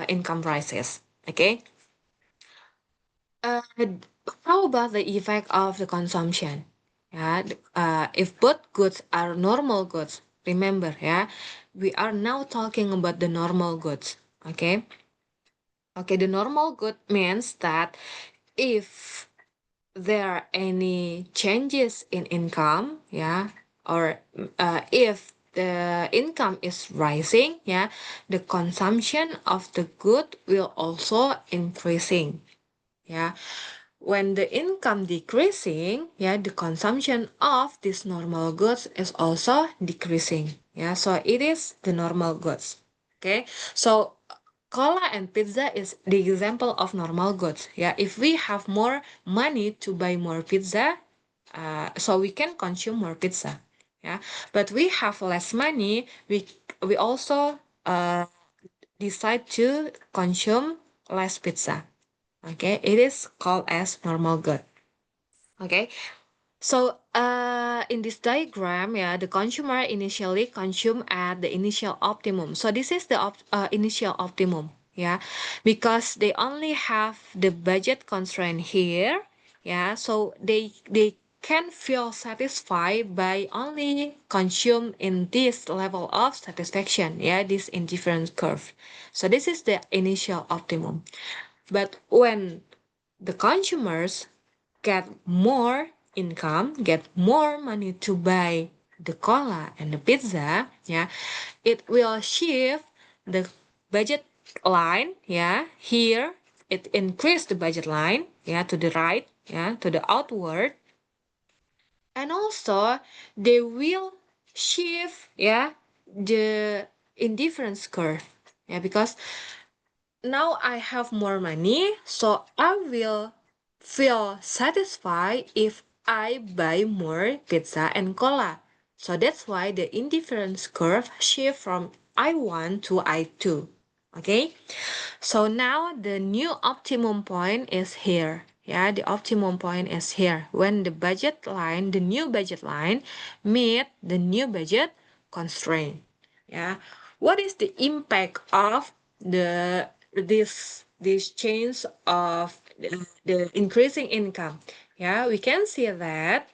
income rises. Okay, uh, how about the effect of the consumption? Yeah, if both goods are normal goods, remember, yeah, we are now talking about the normal goods. Okay, okay, the normal good means that if there are any changes in income, yeah, or if the income is rising, yeah, the consumption of the good will also increasing. Yeah, when the income decreasing, yeah, the consumption of these normal goods is also decreasing. Yeah, so it is the normal goods. Okay, so cola and pizza is the example of normal goods. Yeah, if we have more money to buy more pizza, so we can consume more pizza. Yeah, but we have less money, we also decide to consume less pizza. Okay, it is called as normal good. Okay, so in this diagram, yeah, the consumer initially consume at the initial optimum. So this is the initial optimum, yeah, because they only have the budget constraint here, yeah, so they can feel satisfied by only consume in this level of satisfaction, yeah, this indifference curve. So this is the initial optimum. But when the consumers get more income, get more money to buy the cola and the pizza, yeah, it will shift the budget line, yeah, here it increase the budget line, yeah, to the right, yeah, to the outward, and also they will shift, yeah, the indifference curve, yeah, because now I have more money, so I will feel satisfied if I buy more pizza and cola. So that's why the indifference curve shift from I1 to I2. Okay? So now the new optimum point is here. Yeah, the optimum point is here when the budget line, the new budget line, meet the new budget constraint. Yeah, what is the impact of this change of the increasing income? Yeah, we can see that,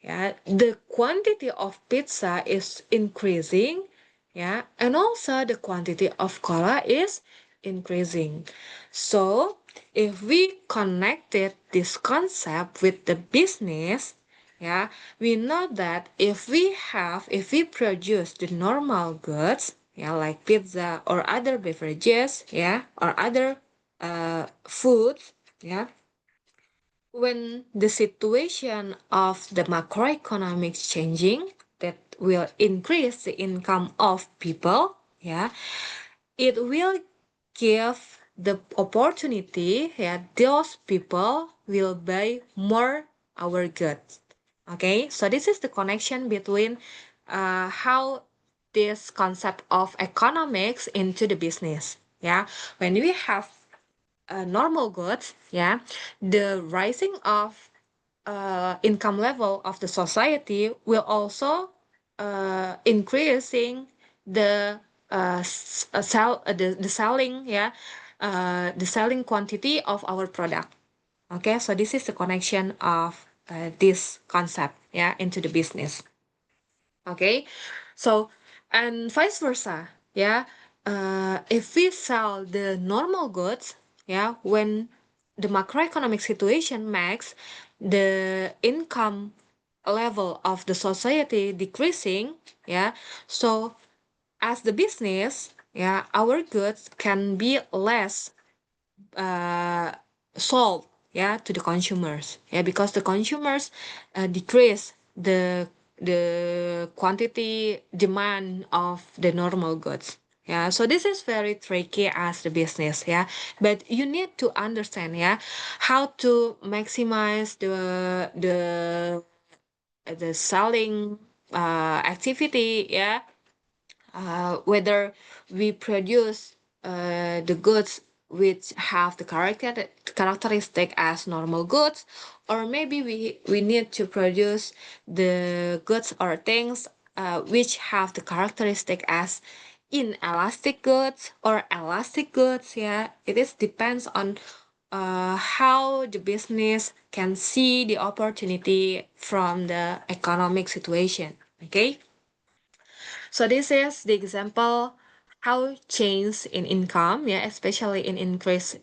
yeah, the quantity of pizza is increasing, yeah, and also the quantity of cola is increasing. So if we connected this concept with the business, yeah, we know that if we produce the normal goods, yeah, like pizza or other beverages, yeah, or other foods, yeah, when the situation of the macroeconomics changing, that will increase the income of people, yeah, it will give the opportunity, yeah, those people will buy more our goods. Okay, so this is the connection between how this concept of economics into the business. Yeah, when we have normal goods, yeah, the rising of income level of the society will also increasing the the selling, yeah, the selling quantity of our product. Okay, so this is the connection of this concept, yeah, into the business. Okay, so and vice versa, yeah. If we sell the normal goods, yeah, when the macroeconomic situation makes the income level of the society decreasing, yeah, so as the business, yeah, our goods can be less uh, sold, yeah, to the consumers, yeah, because the consumers decrease the quantity demand of the normal goods, yeah. So this is very tricky as the business, yeah, but you need to understand, yeah, how to maximize the selling activity, yeah, whether we produce the goods which have the characteristic as normal goods, or maybe we need to produce the goods or things which have the characteristic as inelastic goods or elastic goods. Yeah, it is depends on how the business can see the opportunity from the economic situation. Okay. So this is the example how change in income, yeah, especially in increased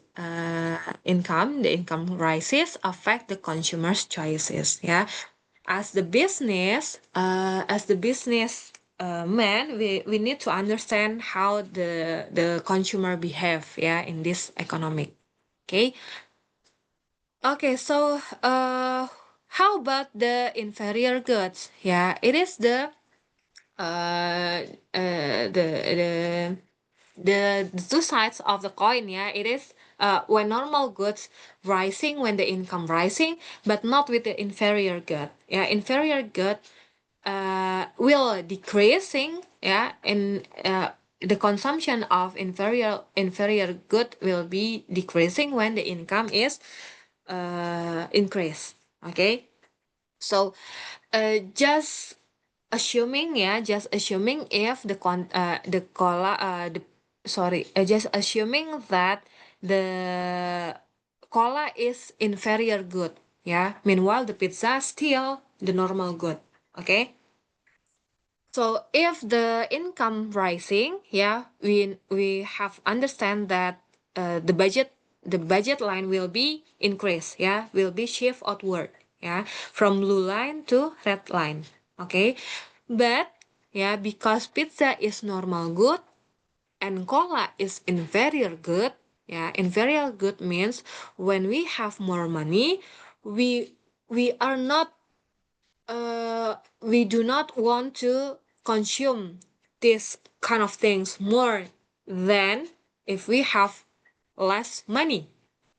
income, the income rises affect the consumer's choices, yeah. As the business man, we need to understand how the consumer behave, yeah, in this economic. Okay. Okay, so how about the inferior goods? Yeah, it is the uh, uh, the the the two sides of the coin. Yeah, it is when normal goods rising, when the income rising, but not with the inferior good. Yeah, inferior good will decreasing. Yeah, in the consumption of inferior good will be decreasing when the income is increase. Okay, so just assuming, yeah, just assuming if the cola the sorry just assuming that the cola is inferior good, yeah, meanwhile the pizza still the normal good. Okay, so if the income rising, yeah, we have understand that the budget line will be increased, yeah, will be shift outward, yeah, from blue line to red line. Okay, but yeah, because pizza is normal good and cola is inferior good, yeah, inferior good means when we have more money, we we are not we do not want to consume this kind of things more than if we have less money.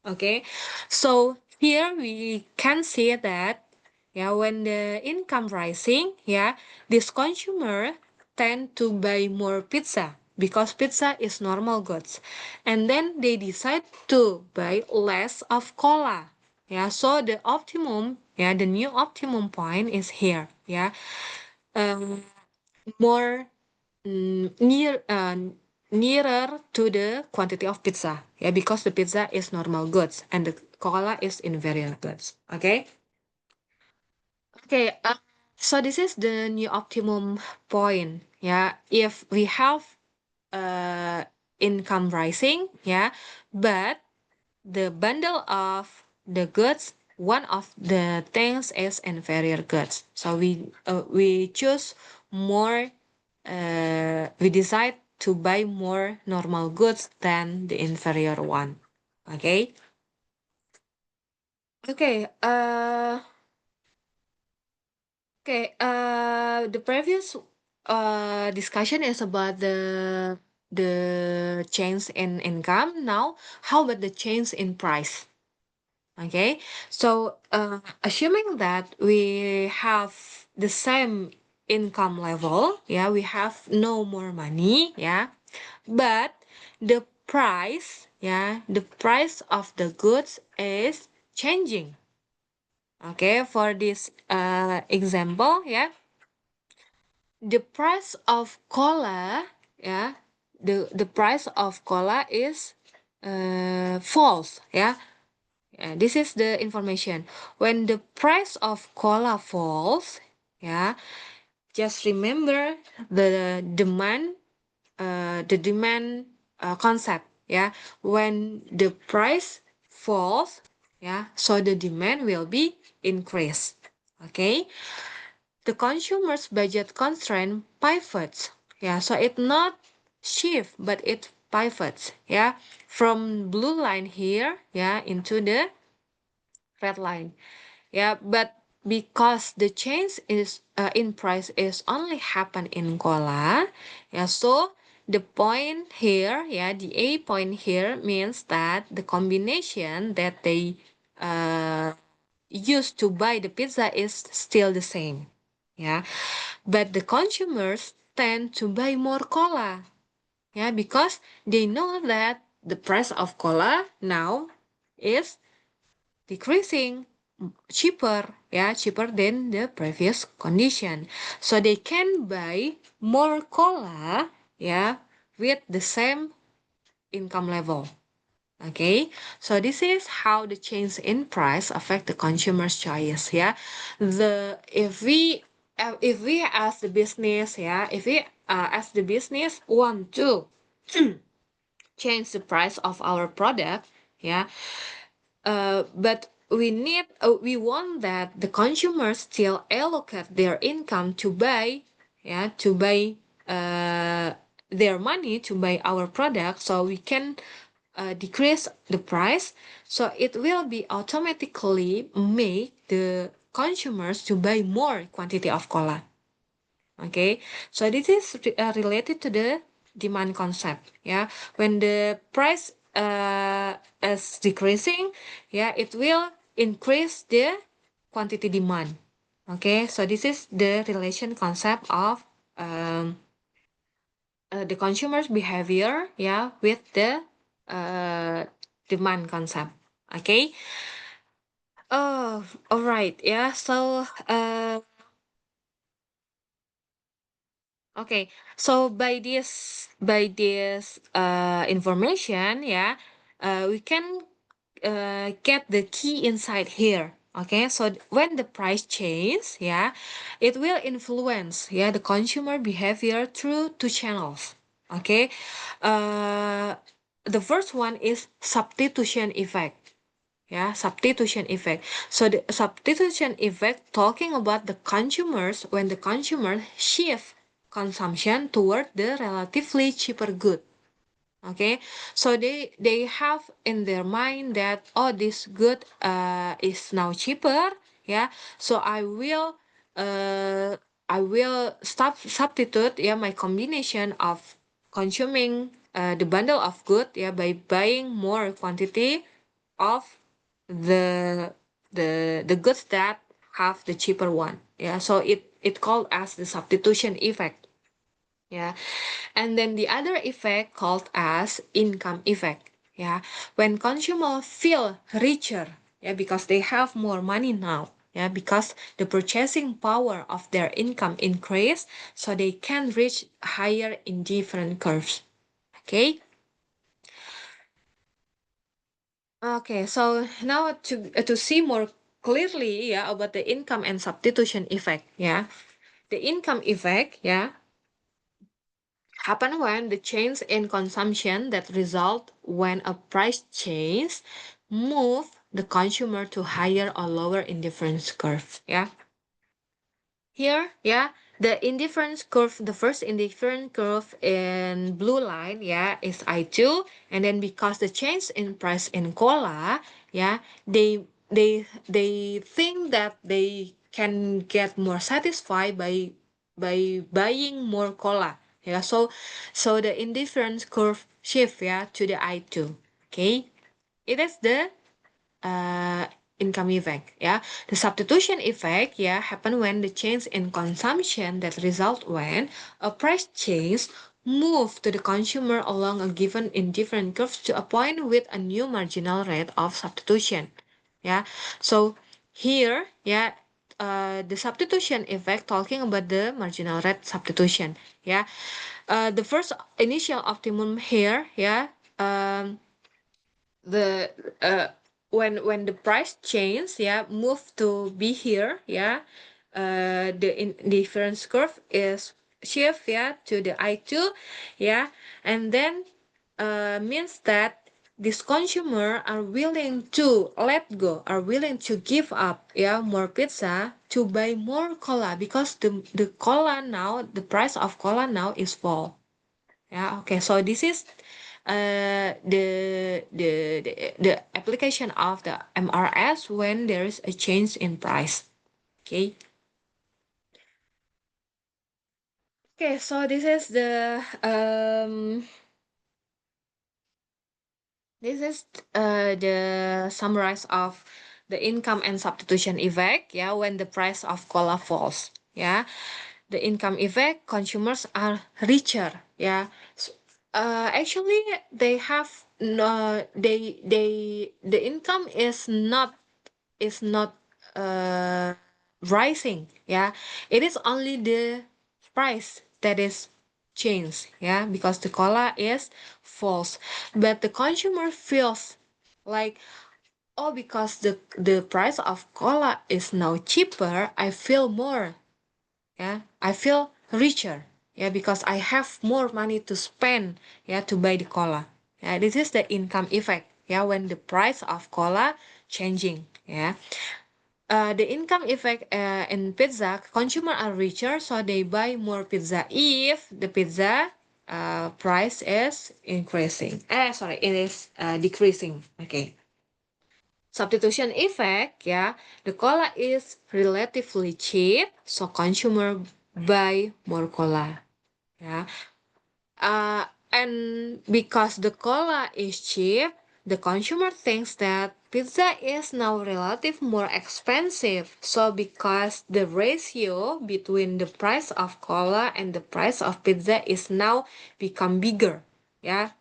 Okay, so here we can see that, yeah, when the income rising, yeah, this consumer tend to buy more pizza because pizza is normal goods, and then they decide to buy less of cola. Yeah, so the optimum, yeah, the new optimum point is here. Yeah, um, more nearer to the quantity of pizza. Yeah, because the pizza is normal goods and the cola is inferior goods. Okay. Okay. So this is the new optimum point. Yeah, if we have uh income rising, yeah, but the bundle of the goods, one of the things is inferior goods, so we choose more we decide to buy more normal goods than the inferior one. Okay. Okay, the previous discussion is about the change in income. Now how about the change in price? Okay, so assuming that we have the same income level, yeah, we have no more money, yeah, but the price, yeah, the price of the goods is changing. Okay, for this example, yeah, the price of cola, yeah, the price of cola is false, yeah. This is the information. When the price of cola falls, just remember the demand concept. When the price falls, so the demand will be increased. Okay, the consumer's budget constraint pivots. So it not shift, but it pivots. From blue line here, into the red line. But because the change is in price is only happen in cola, so the point here, the A point here means that the combination that they use to buy the pizza is still the same. But the consumers tend to buy more cola, because they know that the price of cola now is decreasing, cheaper than the previous condition, so they can buy more cola with the same income level. Okay, so this is how the change in price affect the consumer's choice. If we as the business, if we as the business want to change the price of our product, but we want that the consumers still allocate their income to buy their money to buy our product, so we can decrease the price, so it will be automatically make the consumers to buy more quantity of cola. Okay, so this is related to the demand concept. When the price is decreasing, it will increase the quantity demand. Okay, so this is the relation concept of the consumer's behavior, with the demand concept. Okay. Oh, all right. So okay, so by this information, we can get the key insight here. Okay, so when the price changes, it will influence the consumer behavior through two channels. Okay, the first one is substitution effect. Substitution effect. So the substitution effect talking about the consumers, when the consumer shift consumption toward the relatively cheaper good. Okay, so they have in their mind that, oh, this good is now cheaper, so I will substitute my combination of consuming the bundle of good by buying more quantity of the goods that have the cheaper one. So it called as the substitution effect. And then the other effect called as income effect. When consumers feel richer, because they have more money now, because the purchasing power of their income increase, so they can reach higher in different curves. Okay, so now to see more clearly, about the income and substitution effect, the income effect, happen when the change in consumption that result when a price change move the consumer to higher or lower indifference curve. Here, the indifference curve, the first indifference curve in blue line, is I2, and then because the change in price in cola, they think that they can get more satisfied by buying more cola. So the indifference curve shift to the I2. Okay, it is the income effect. The substitution effect happen when the change in consumption that result when a price change move to the consumer along a given indifferent curve to a point with a new marginal rate of substitution. So here, the substitution effect talking about the marginal rate substitution. The first initial optimum here, the when the price change, yeah, move to be here, yeah, the difference curve is shift, yeah, to the I2, yeah, and then means that this consumer are willing to let go, are willing to give up, yeah, more pizza to buy more cola, because the cola now, the price of cola now is fall. Yeah, okay, so this is the application of the MRS when there is a change in price. Okay. Okay, so this is the summarize of the income and substitution effect. Yeah, when the price of cola falls. Yeah, the income effect, consumers are richer. Yeah. Actually, they have no, the income is not rising. Yeah, it is only the price that is changed. Yeah, because the cola is false, but the consumer feels like, oh, because the price of cola is now cheaper, I feel more. Yeah, I feel richer. Yeah, because I have more money to spend, yeah, to buy the cola. Yeah, this is the income effect. Yeah, when the price of cola changing. Yeah, the income effect in pizza, consumer are richer, so they buy more pizza if the pizza price is increasing. Sorry, it is decreasing. Okay. Substitution effect, yeah, the cola is relatively cheap, so consumer buy more cola. Yeah. And because the cola is cheap, the consumer thinks that pizza is now relative more expensive. So because the ratio between the price of cola and the price of pizza is now become bigger. Yeah.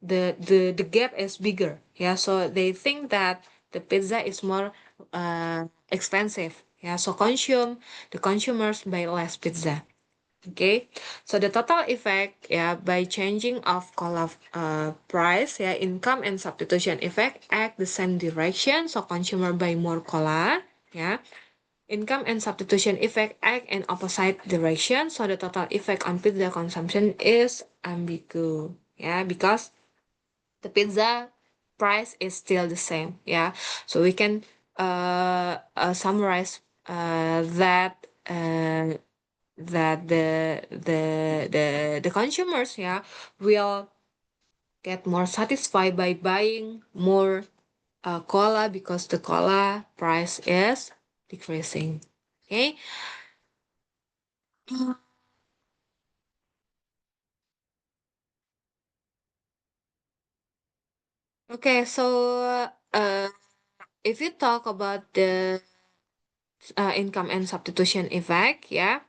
The gap is bigger. Yeah. So they think that the pizza is more expensive. Yeah. So the consumers buy less pizza. Okay, so the total effect, yeah, by changing of cola price, yeah, income and substitution effect act the same direction, so consumer buy more cola, yeah. Income and substitution effect act in opposite direction, so the total effect on pizza consumption is ambiguous, yeah, because the pizza price is still the same, yeah. So we can summarize that the consumers, yeah, will get more satisfied by buying more cola because the cola price is decreasing. Okay. Okay, so if you talk about the income and substitution effect, yeah,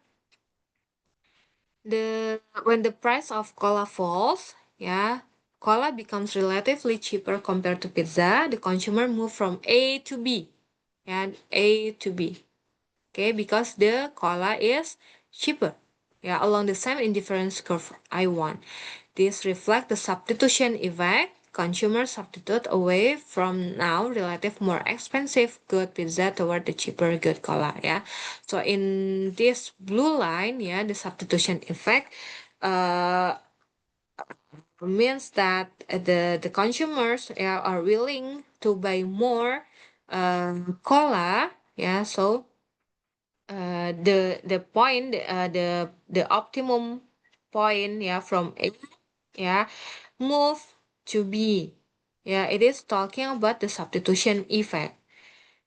when the price of cola falls, yeah, cola becomes relatively cheaper compared to pizza. The consumer move from A to B, and A to B. Okay, because the cola is cheaper. Yeah, along the same indifference curve I1. This reflects the substitution effect. Consumers substitute away from now relative more expensive good pizza toward the cheaper good cola. Yeah. So in this blue line, yeah, the substitution effect means that the consumers, yeah, are willing to buy more cola. Yeah. So the point, the optimum point, yeah, from A, yeah, move to B. Yeah, it is talking about the substitution effect.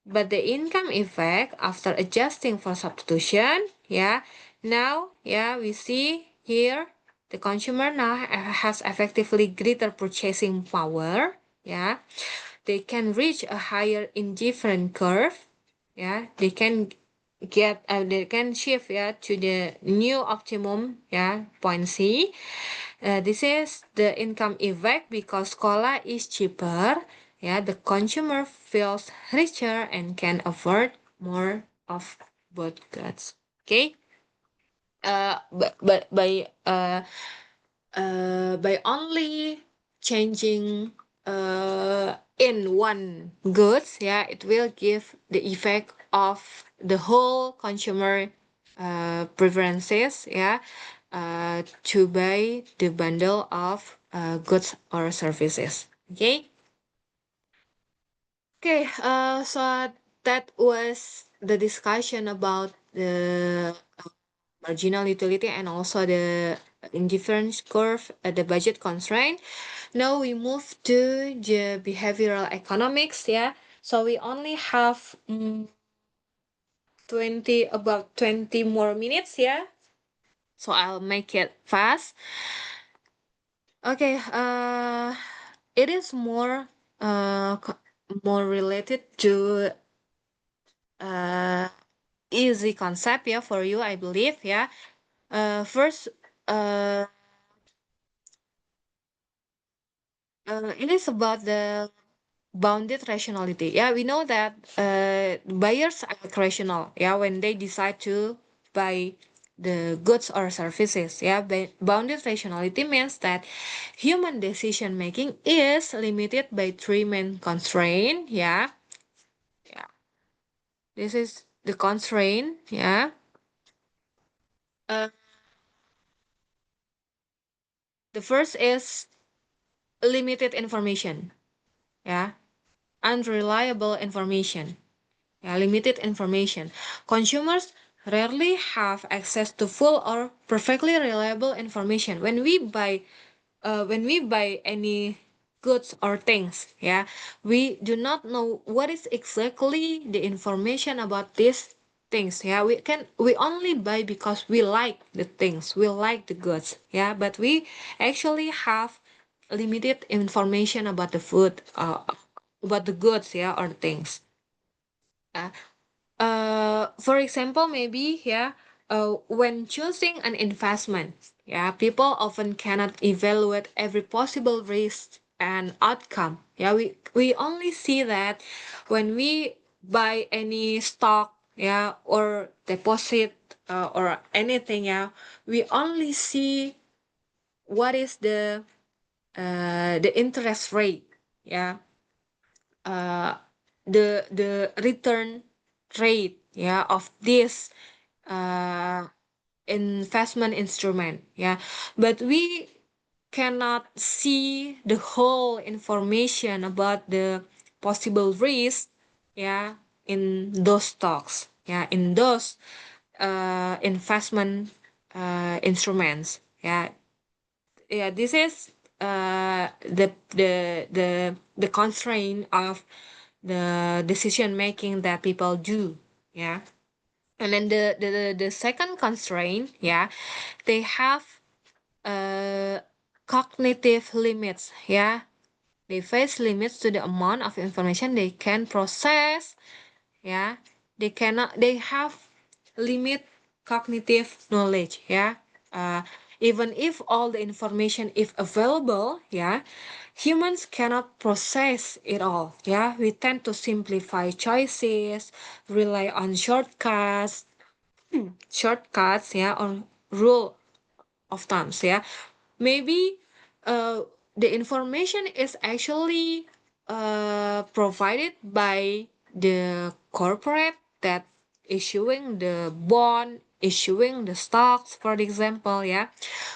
But the income effect, after adjusting for substitution, yeah, now, yeah, we see here the consumer now has effectively greater purchasing power. Yeah, they can reach a higher indifferent curve. Yeah, they can they can shift, yeah, to the new optimum, yeah, point C. This is the income effect because cola is cheaper. Yeah, the consumer feels richer and can afford more of both goods. Okay. But by only changing in one goods, yeah, it will give the effect of the whole consumer preferences, yeah, to buy the bundle of goods or services. Okay. Okay. So that was the discussion about the marginal utility and also the indifference curve, the budget constraint. Now we move to the behavioral economics, yeah. So we only have 20 more minutes, yeah. So I'll make it fast. Okay, it is more related to uh easy concept, yeah, for you, I believe, yeah. First, uh, it is about the bounded rationality. Yeah, we know that buyers are rational. Yeah, when they decide to buy the goods or services. Yeah, bounded rationality means that human decision making is limited by three main constraints. Yeah, yeah. This is the constraint. Yeah. Uh, the first is limited information. Yeah, unreliable information. Yeah, limited information. Consumers rarely have access to full or perfectly reliable information. When we buy any goods or things, yeah, we do not know what is exactly the information about these things. Yeah, we only buy because we like the things, we like the goods. Yeah, but we actually have limited information about the food, about the goods, yeah, or things. Uh, for example, maybe, yeah, when choosing an investment, yeah, people often cannot evaluate every possible risk and outcome. Yeah, we only see that when we buy any stock, yeah, or deposit, or anything, yeah, we only see what is the interest rate, yeah, uh, the return rate, yeah, of this uh, investment instrument, yeah, but we cannot see the whole information about the possible risk, yeah, in those stocks, yeah, in those investment instruments, yeah. Yeah, this is the constraint of the decision making that people do, yeah. And then the second constraint, yeah, they have uh cognitive limits, yeah. They face limits to the amount of information they can process, yeah. They have limit cognitive knowledge, yeah. uh, Even if all the information is available, yeah, humans cannot process it all, yeah. We tend to simplify choices, rely on shortcuts, yeah, on rule of thumbs, yeah. Maybe uh, the information is actually provided by the corporate that issuing the bond, issuing the stocks, for example, yeah.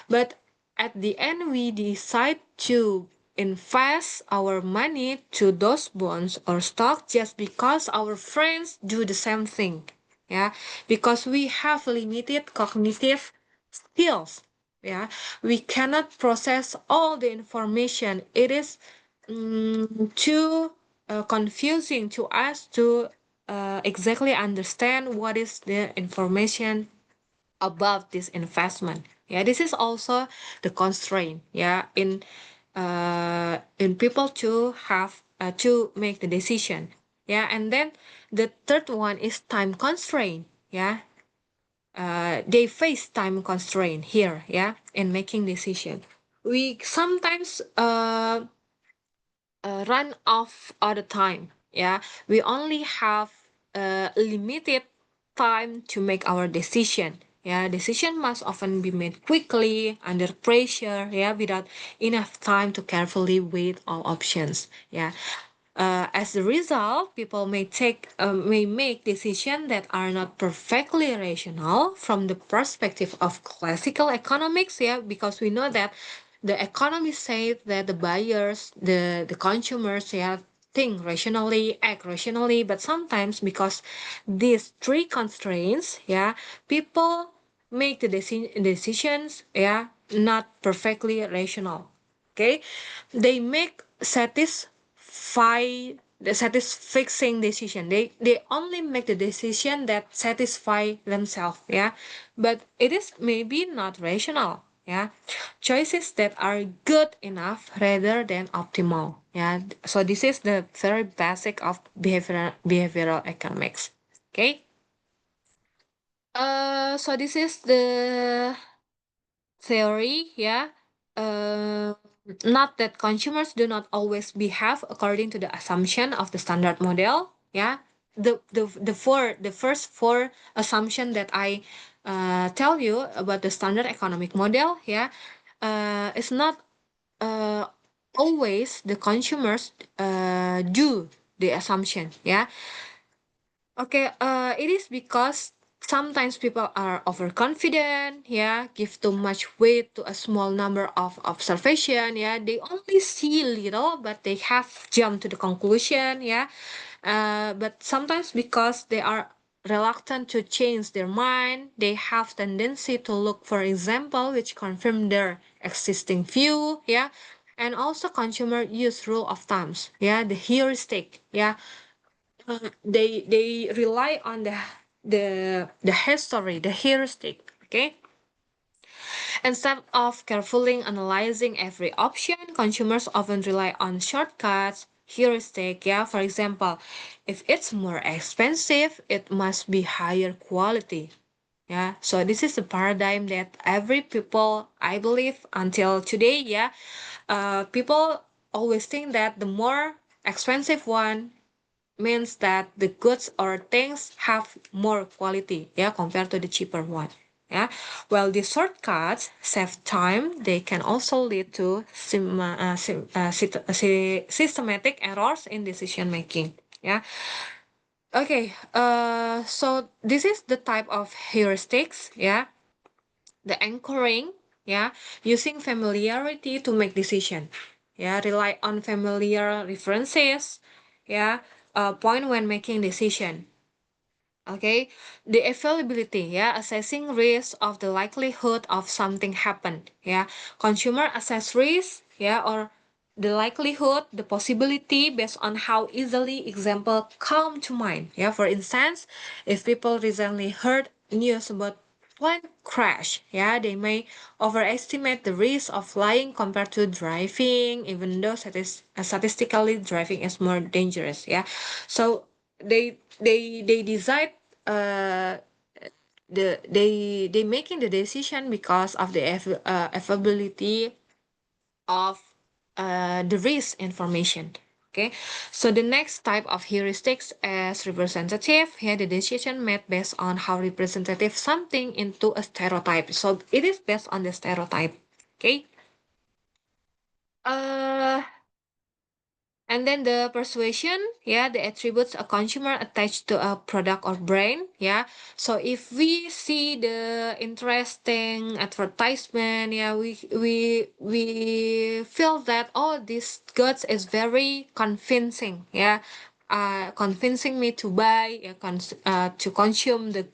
But at the end, we decide to invest our money to those bonds or stocks just because our friends do the same thing, yeah, because we have limited cognitive skills, yeah. We cannot process all the information. It is too confusing to us to exactly understand what is the information about this investment. Yeah, this is also the constraint, yeah, in people to have to make the decision, yeah. And then the third one is time constraint, yeah. They face time constraint here, yeah, in making decision. We sometimes run off all the time, yeah. We only have limited time to make our decision, Yeah, decision must often be made quickly, under pressure, yeah, without enough time to carefully weigh all options. Yeah. As a result, people may make decisions that are not perfectly rational from the perspective of classical economics. Yeah, because we know that the economists say that the buyers, the consumers, yeah, think rationally, act rationally, but sometimes because these three constraints, yeah, people make the decisions, yeah, not perfectly rational. Okay, they make the satisfying decision. They only make the decision that satisfy themselves. Yeah, but it is maybe not rational. Yeah, choices that are good enough rather than optimal. Yeah, so this is the very basic of behavioral economics. Okay. So this is the theory, yeah. Uh, Not that consumers do not always behave according to the assumption of the standard model, yeah. The first four assumption that I tell you about the standard economic model, yeah, it's not uh, always the consumers do the assumption, yeah. Okay, it is because sometimes people are overconfident, yeah, give too much weight to a small number of observation, yeah, they only see little, but they have jumped to the conclusion, yeah, but sometimes because they are reluctant to change their mind, they have tendency to look for example which confirm their existing view, yeah, and also consumer use rule of thumbs, yeah, the heuristic, yeah, they rely on the history, the heuristic. Okay, instead of carefully analyzing every option, consumers often rely on shortcuts, heuristic. Yeah, for example, if it's more expensive, it must be higher quality. Yeah, so this is the paradigm that every people, I believe, until today, yeah, people always think that the more expensive one means that the goods or things have more quality, yeah, compared to the cheaper one. Yeah, well, the shortcuts save time. They can also lead to systematic errors in decision making. Yeah. Okay. So this is the type of heuristics. Yeah, the anchoring. Yeah, using familiarity to make decision. Yeah, rely on familiar references. Yeah, point when making decision. Okay, the availability, yeah, assessing risk of the likelihood of something happen. Yeah, consumer assess risk, yeah, or the likelihood, the possibility based on how easily example come to mind. Yeah, for instance, if people recently heard news about plane crash, yeah, they may overestimate the risk of flying compared to driving, even though statistically driving is more dangerous. Yeah, so they decide uh they making the decision because of the availability of the risk information. Okay, so the next type of heuristics is representative. Here the decision made based on how representative something into a stereotype. So it is based on the stereotype. Okay. uh And then the persuasion, yeah, the attributes a consumer attached to a product or brand, yeah. So if we see the interesting advertisement, yeah, we feel that oh, this goods is very convincing, yeah, convincing me to buy, to consume the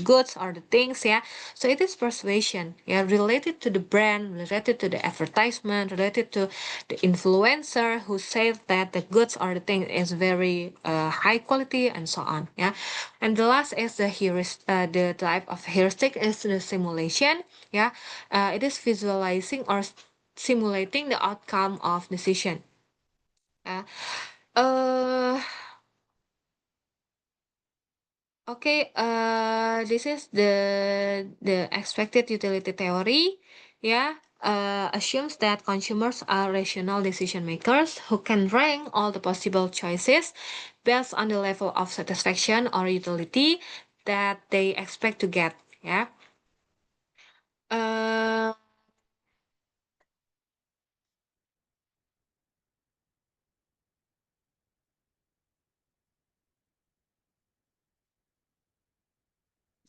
goods or the things, yeah. So it is persuasion, yeah, related to the brand, related to the advertisement, related to the influencer who says that the goods or the thing is very high quality and so on, yeah. And the last is the type of heuristic is the simulation, yeah. It is visualizing or simulating the outcome of decision. Uh, uh, Okay, this is the expected utility theory. Yeah, assumes that consumers are rational decision makers who can rank all the possible choices based on the level of satisfaction or utility that they expect to get. Yeah. Uh,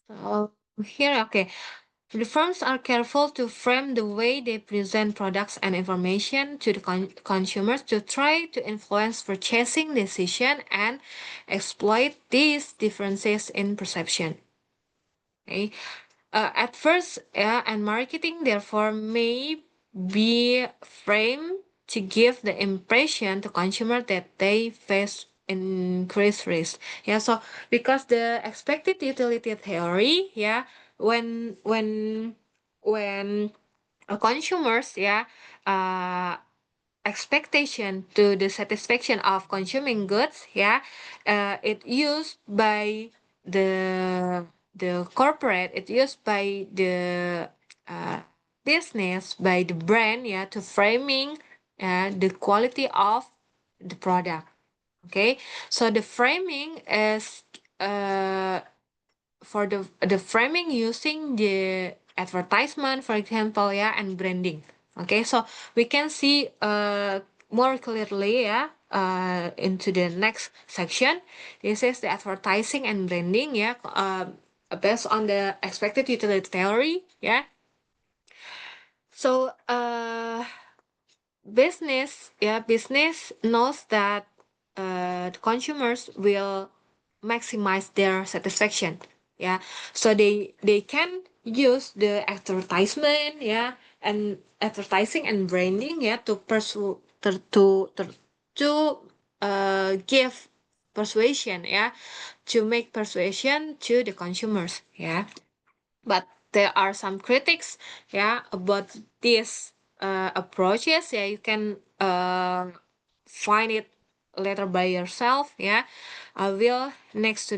so here, okay. The firms are careful to frame the way they present products and information to the consumers to try to influence purchasing decision and exploit these differences in perception. Okay. At first, and marketing therefore may be framed to give the impression to consumer that they face increased risk. Yeah, so because the expected utility theory, yeah, when consumers, yeah, uh, expectation to the satisfaction of consuming goods, yeah, it used by the corporate, it used by the uh, business, by the brand, yeah, to framing the quality of the product. Okay, so the framing is for the framing using the advertisement, for example, yeah, and branding. Okay, so we can see more clearly, yeah, into the next section. This is the advertising and branding, yeah, based on the expected utility theory, yeah. So business knows that the consumers will maximize their satisfaction, yeah, so they can use the advertisement, yeah, and advertising and branding, yeah, to pursue to give persuasion, yeah, to make persuasion to the consumers, yeah. But there are some critics, yeah, about these approaches, yeah. You can find it later by yourself, yeah. I will move to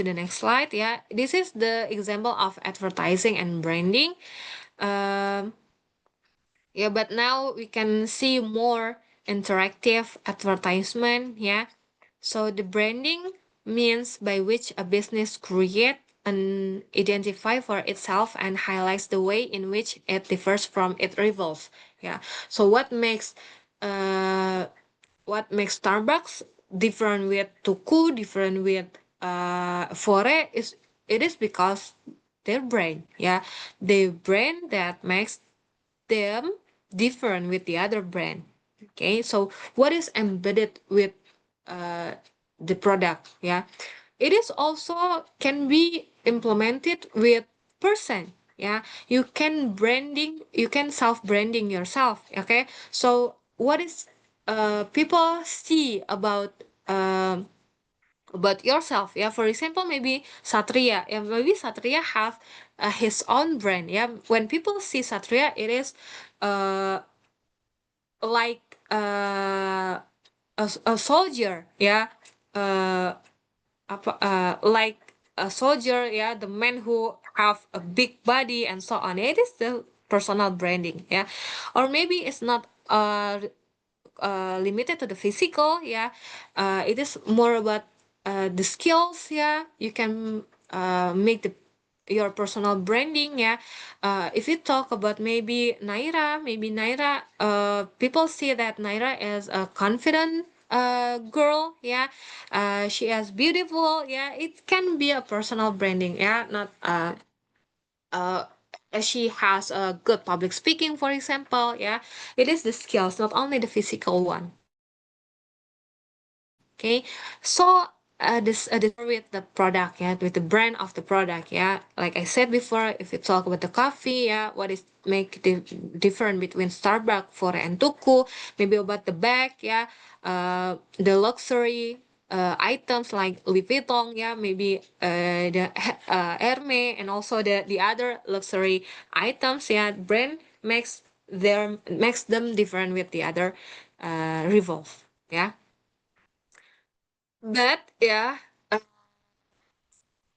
the next slide, yeah. This is the example of advertising and branding. um yeah, but now we can see more interactive advertisement, yeah. So the branding means by which a business create and identify for itself and highlights the way in which it differs from its rivals. Yeah. So uh what makes Starbucks different with Tuku, different with Fore is it is because their brand. Yeah. The brand that makes them different with the other brand. Okay, so what is embedded with uh, the product? Yeah, it is also can be implemented with person. Yeah, you can self branding yourself. Okay, so what is people see about yourself, yeah. For example, maybe Satria, yeah, maybe Satria have his own brand, yeah. When people see Satria, it is uh like a soldier, yeah, like a soldier, yeah, the men who have a big body and so on. It is the personal branding, yeah. Or maybe it's not limited to the physical, yeah. It is more about the skills, yeah. You can make your personal branding, yeah. If you talk about maybe Naira, people see that Naira is a confident girl, yeah. She is beautiful, yeah. It can be a personal branding, yeah. Not uh she has a good public speaking, for example, yeah. It is the skills, not only the physical one. Okay, so this with the product, yeah, with the brand of the product, yeah. Like I said before, if you talk about the coffee, yeah, what is make the different between Starbucks, Fore, and Tuku? Maybe about the bag, yeah, the luxury items like Louis Vuitton, yeah, maybe the Hermes, and also the other luxury items, yeah. Brand makes them different with the other rivals, yeah. But yeah, uh,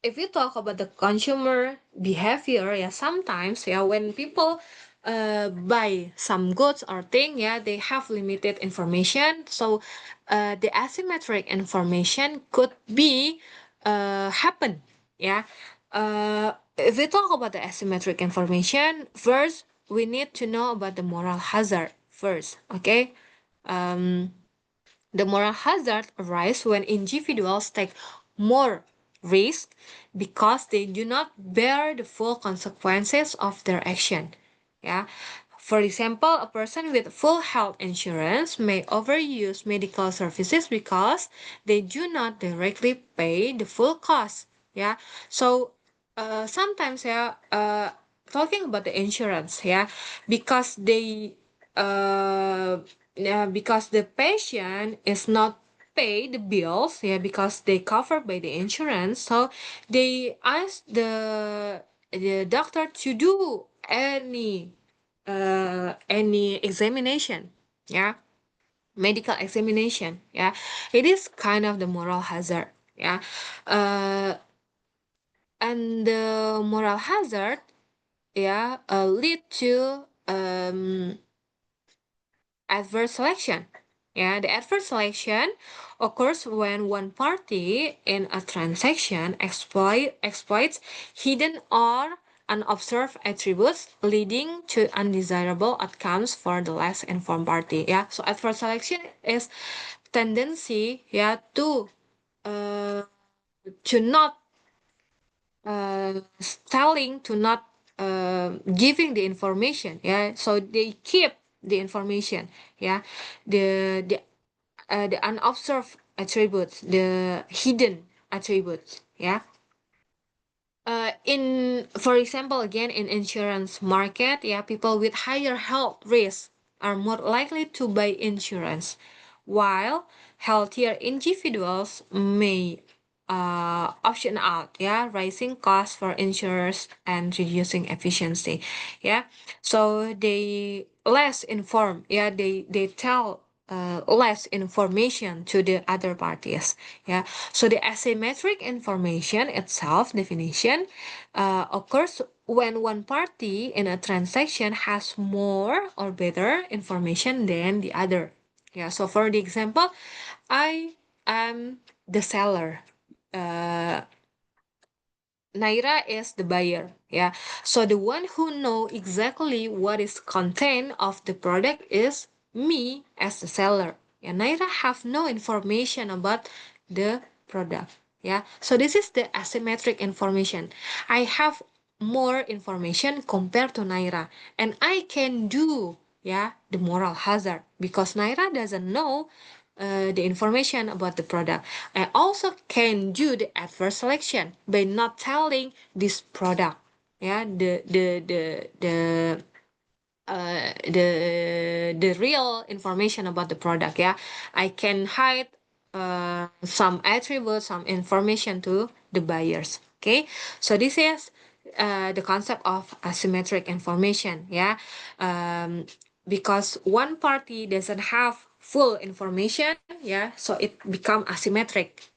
if you talk about the consumer behavior, yeah, sometimes, yeah, when people buy some goods or thing, yeah, they have limited information. So the asymmetric information could be happen, yeah. if we talk about the asymmetric information, first we need to know about the moral hazard first, okay? The moral hazard arises when individuals take more risk because they do not bear the full consequences of their action. Yeah. For example, a person with full health insurance may overuse medical services because they do not directly pay the full cost. Yeah. So sometimes talking about the insurance, because they because the patient is not pay the bills, because they covered by the insurance, so they ask the doctor to do any examination, medical examination. It is kind of the moral hazard. uh and the moral hazard lead to adverse selection. The adverse selection occurs when one party in a transaction exploits hidden or unobserved attributes, leading to undesirable outcomes for the less informed party. So adverse selection is tendency to not telling, to not giving the information. So they keep the information. The unobserved attributes, the hidden attributes. For example, again, in insurance market, people with higher health risks are more likely to buy insurance, while healthier individuals may option out, rising costs for insurers and reducing efficiency. So they less informed, they tell less information to the other parties. So the asymmetric information itself definition occurs when one party in a transaction has more or better information than the other. So for the example, I am the seller. Naira is the buyer. So the one who know exactly what is content of the product is me as the seller. Naira have no information about the product. So this is the asymmetric information. I have more information compared to Naira, and I can do the moral hazard because Naira doesn't know the information about the product. I also can do the adverse selection by not telling this product, the real information about the product. I can hide some attributes, some information to the buyers. Okay, so this is the concept of asymmetric information. Because one party doesn't have full information, so it become asymmetric.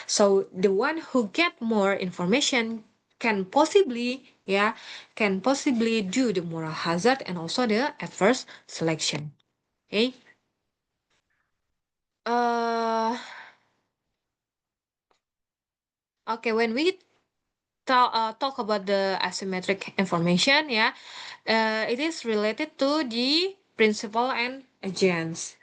So the one who get more information can possibly do the moral hazard and also the adverse selection. Okay. Okay, when we talk about the asymmetric information, it is related to the principal and agents.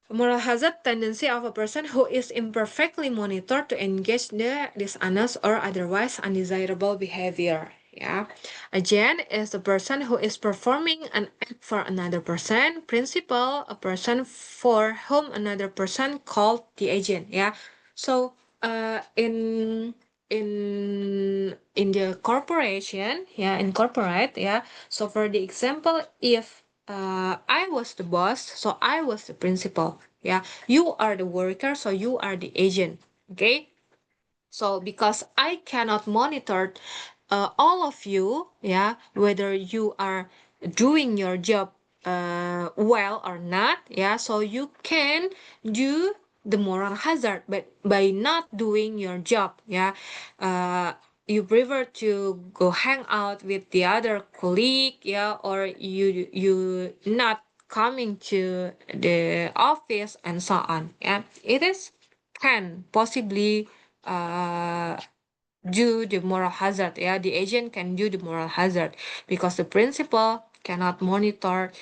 Moral hazard tendency of a person who is imperfectly monitored to engage the dishonest or otherwise undesirable behavior. Agent is the person who is performing an act for another person. Principal, a person for whom another person called the agent. So in the corporation, in corporate, so for the example, if I was the boss, so I was the principal. You are the worker, so you are the agent. Okay. So because I cannot monitor all of you, whether you are doing your job well or not, so you can do the moral hazard, but by not doing your job, you prefer to go hang out with the other colleague, or you not coming to the office and so on. It is can possibly do the moral hazard. Yeah, the agent can do the moral hazard because the principal cannot monitor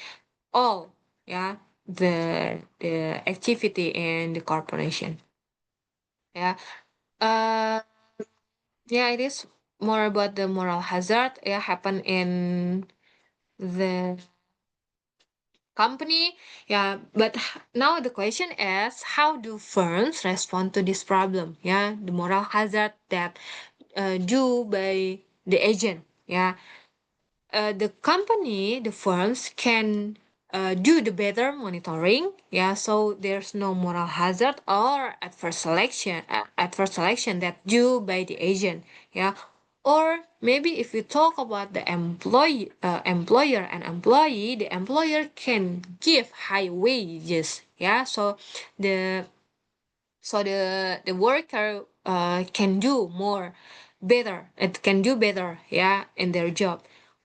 all, yeah, the activity in the corporation. Yeah. Uh yeah, it is more about the moral hazard, yeah, happen in the company. Yeah, but now the question is, how do firms respond to this problem? Yeah, the moral hazard that due by the agent. Yeah, the company, the firms can do the better monitoring. Yeah, so there's no moral hazard or adverse selection that due by the agent. Yeah, or maybe if we talk about the employer and employee, the employer can give high wages. Yeah, so the the worker can do more better, it can do better, yeah, in their job.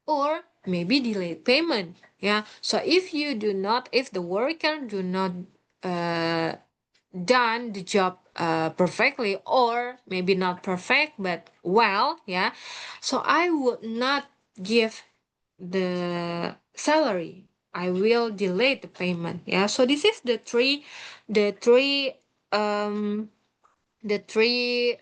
Or maybe delayed payment. Yeah, so if the worker do not uh, done the job perfectly, or maybe not perfect but well, yeah, so I would not give the salary, I will delay the payment. Yeah, so this is the three um the three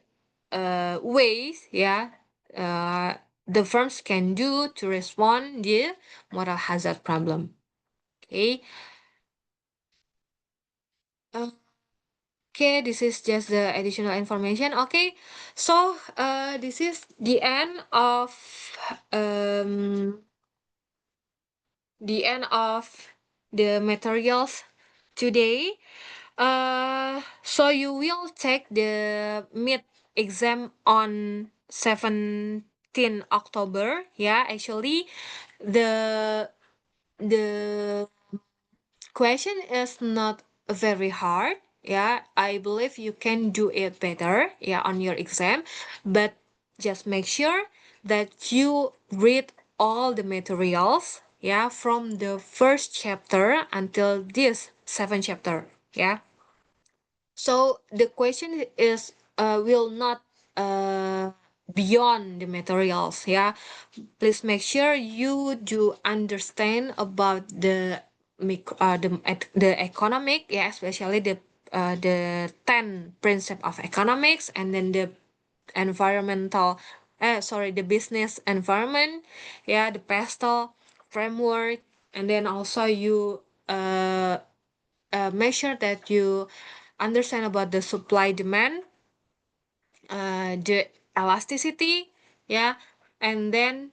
ways, yeah, uh, the firms can do to respond the moral hazard problem. Okay. Uh, okay, this is just the additional information. Okay, so this is the end of um the materials today. So you will take the mid exam on 17 October. Yeah, actually, the the question is not very hard. Yeah, I believe you can do it better, yeah, on your exam, but just make sure that you read all the materials, yeah, from the first chapter until this seventh chapter. Yeah, so the question is will not beyond the materials. Yeah, please make sure you do understand about the economic. Yeah, especially the 10 principle of economics, and then the environmental. The business environment. Yeah, the PESTEL framework, and then also you make sure that you understand about the supply demand, the elasticity, yeah, and then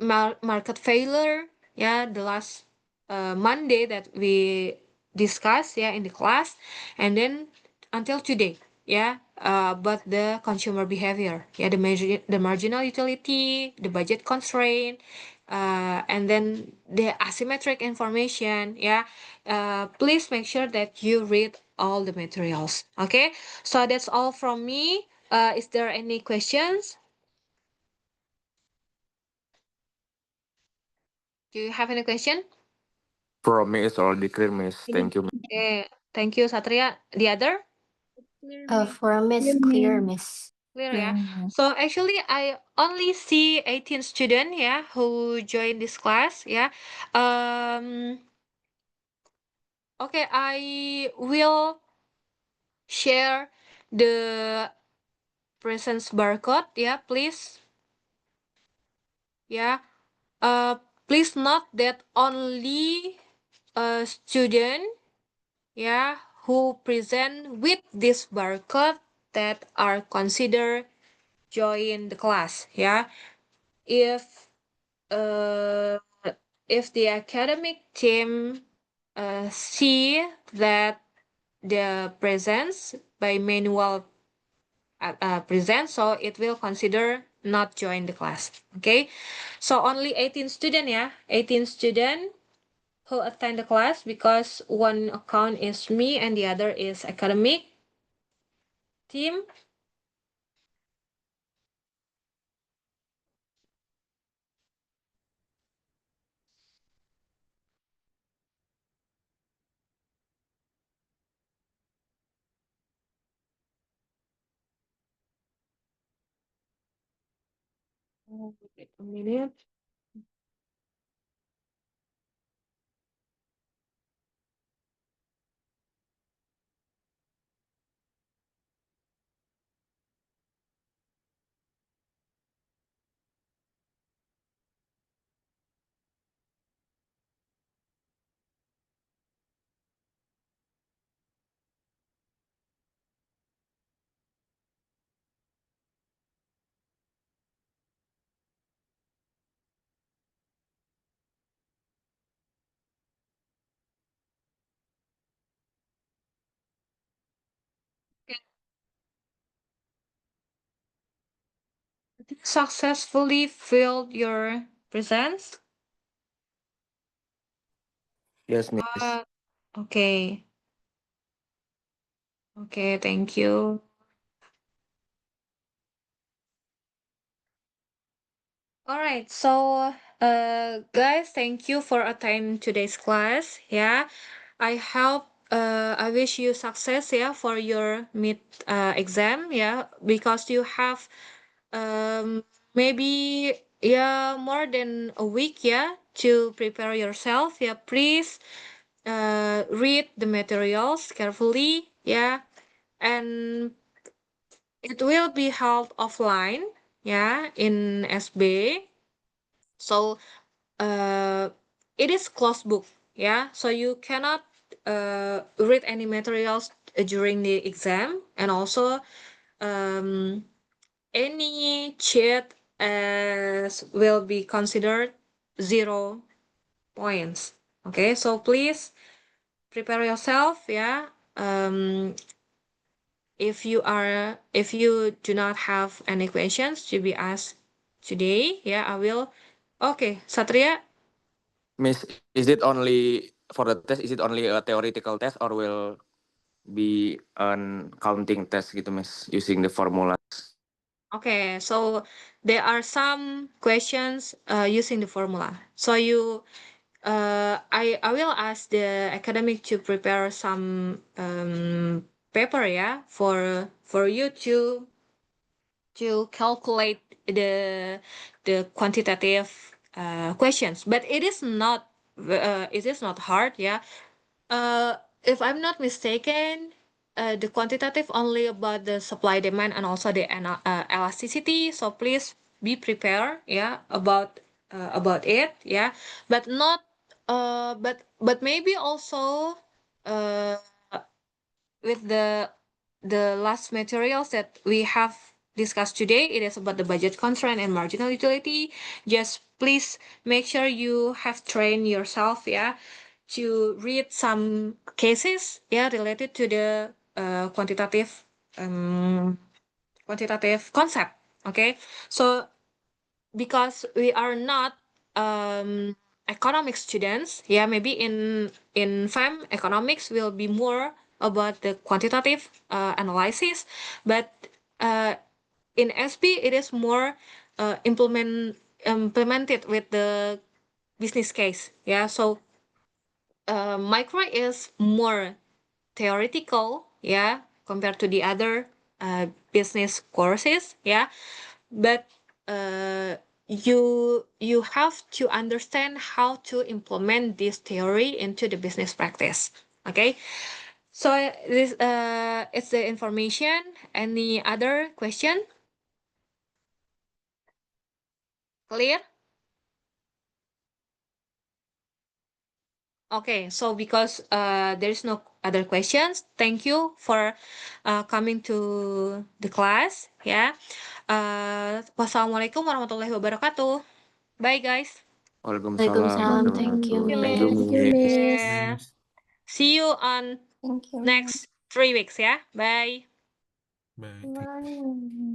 market failure, yeah, the last Monday that we discussed, yeah, in the class, and then until today, yeah, but the consumer behavior, yeah, the marginal utility, the budget constraint, and then the asymmetric information. Yeah, please make sure that you read all the materials. Okay, so that's all from me. Is there any questions? Do you have any question? From me, it's already clear, Miss. Thank you, Miss. Okay, thank you, Satria. The other? For Miss, clear, Miss. Clear, yeah. So actually, I only see 18 students, yeah, who joined this class, yeah. Okay, I will share the presence barcode, yeah, please. Yeah. Uh, please note that only a student, yeah, who present with this barcode that are considered join the class. Yeah, if uh if the academic team see that the presence by manual present, so it will consider not join the class. Okay, so only 18 student, yeah, 18 student who attend the class, because one account is me and the other is academic team. Wait a minute. Successfully filled your presents? Yes, Miss. Okay. Okay, thank you. All right, so guys, thank you for attending today's class. Yeah, I hope I wish you success. Yeah, for your mid exam. Yeah, because you have maybe more than a week. Yeah, to prepare yourself. Yeah, please read the materials carefully. Yeah, and it will be held offline. Yeah, in SB. So it is closed book, yeah, so you cannot read any materials during the exam, and also um, any cheat as will be considered 0 points. Okay, so please prepare yourself, yeah. If you do not have any questions to be asked today, yeah, I will. Okay, Satria. Miss, is it only for the test? Is it only a theoretical test or will be an counting test gitu, Miss, using the formulas? Okay, so there are some questions using the formula. So I will ask the academic to prepare some paper, yeah, for you to calculate the quantitative questions. But it is not hard, yeah. If I'm not mistaken, the quantitative only about the supply demand and also the elasticity. So please be prepared, yeah, about it, yeah. But not, but maybe also, uh, with the last materials that we have discussed today, it is about the budget constraint and marginal utility. Just please make sure you have trained yourself, yeah, to read some cases, yeah, related to the quantitative concept. Okay, so because we are not economic students, yeah, maybe in FEM economics will be more about the quantitative analysis, but uh, in SP it is more implemented with the business case, yeah. So micro is more theoretical, yeah, compared to the other business courses, yeah. But you have to understand how to implement this theory into the business practice. Okay, so this it's the information. Any other question? Clear? Okay, so because there is no other questions, thank you for coming to the class. Yeah. Wassalamualaikum warahmatullahi wabarakatuh. Bye, guys. Waalaikumsalam. Waalaikumsalam. Thank you, Thank you, Miss. Miss. Yeah. See you on Thank you. next 3 weeks. Yeah. Bye. Bye. Bye.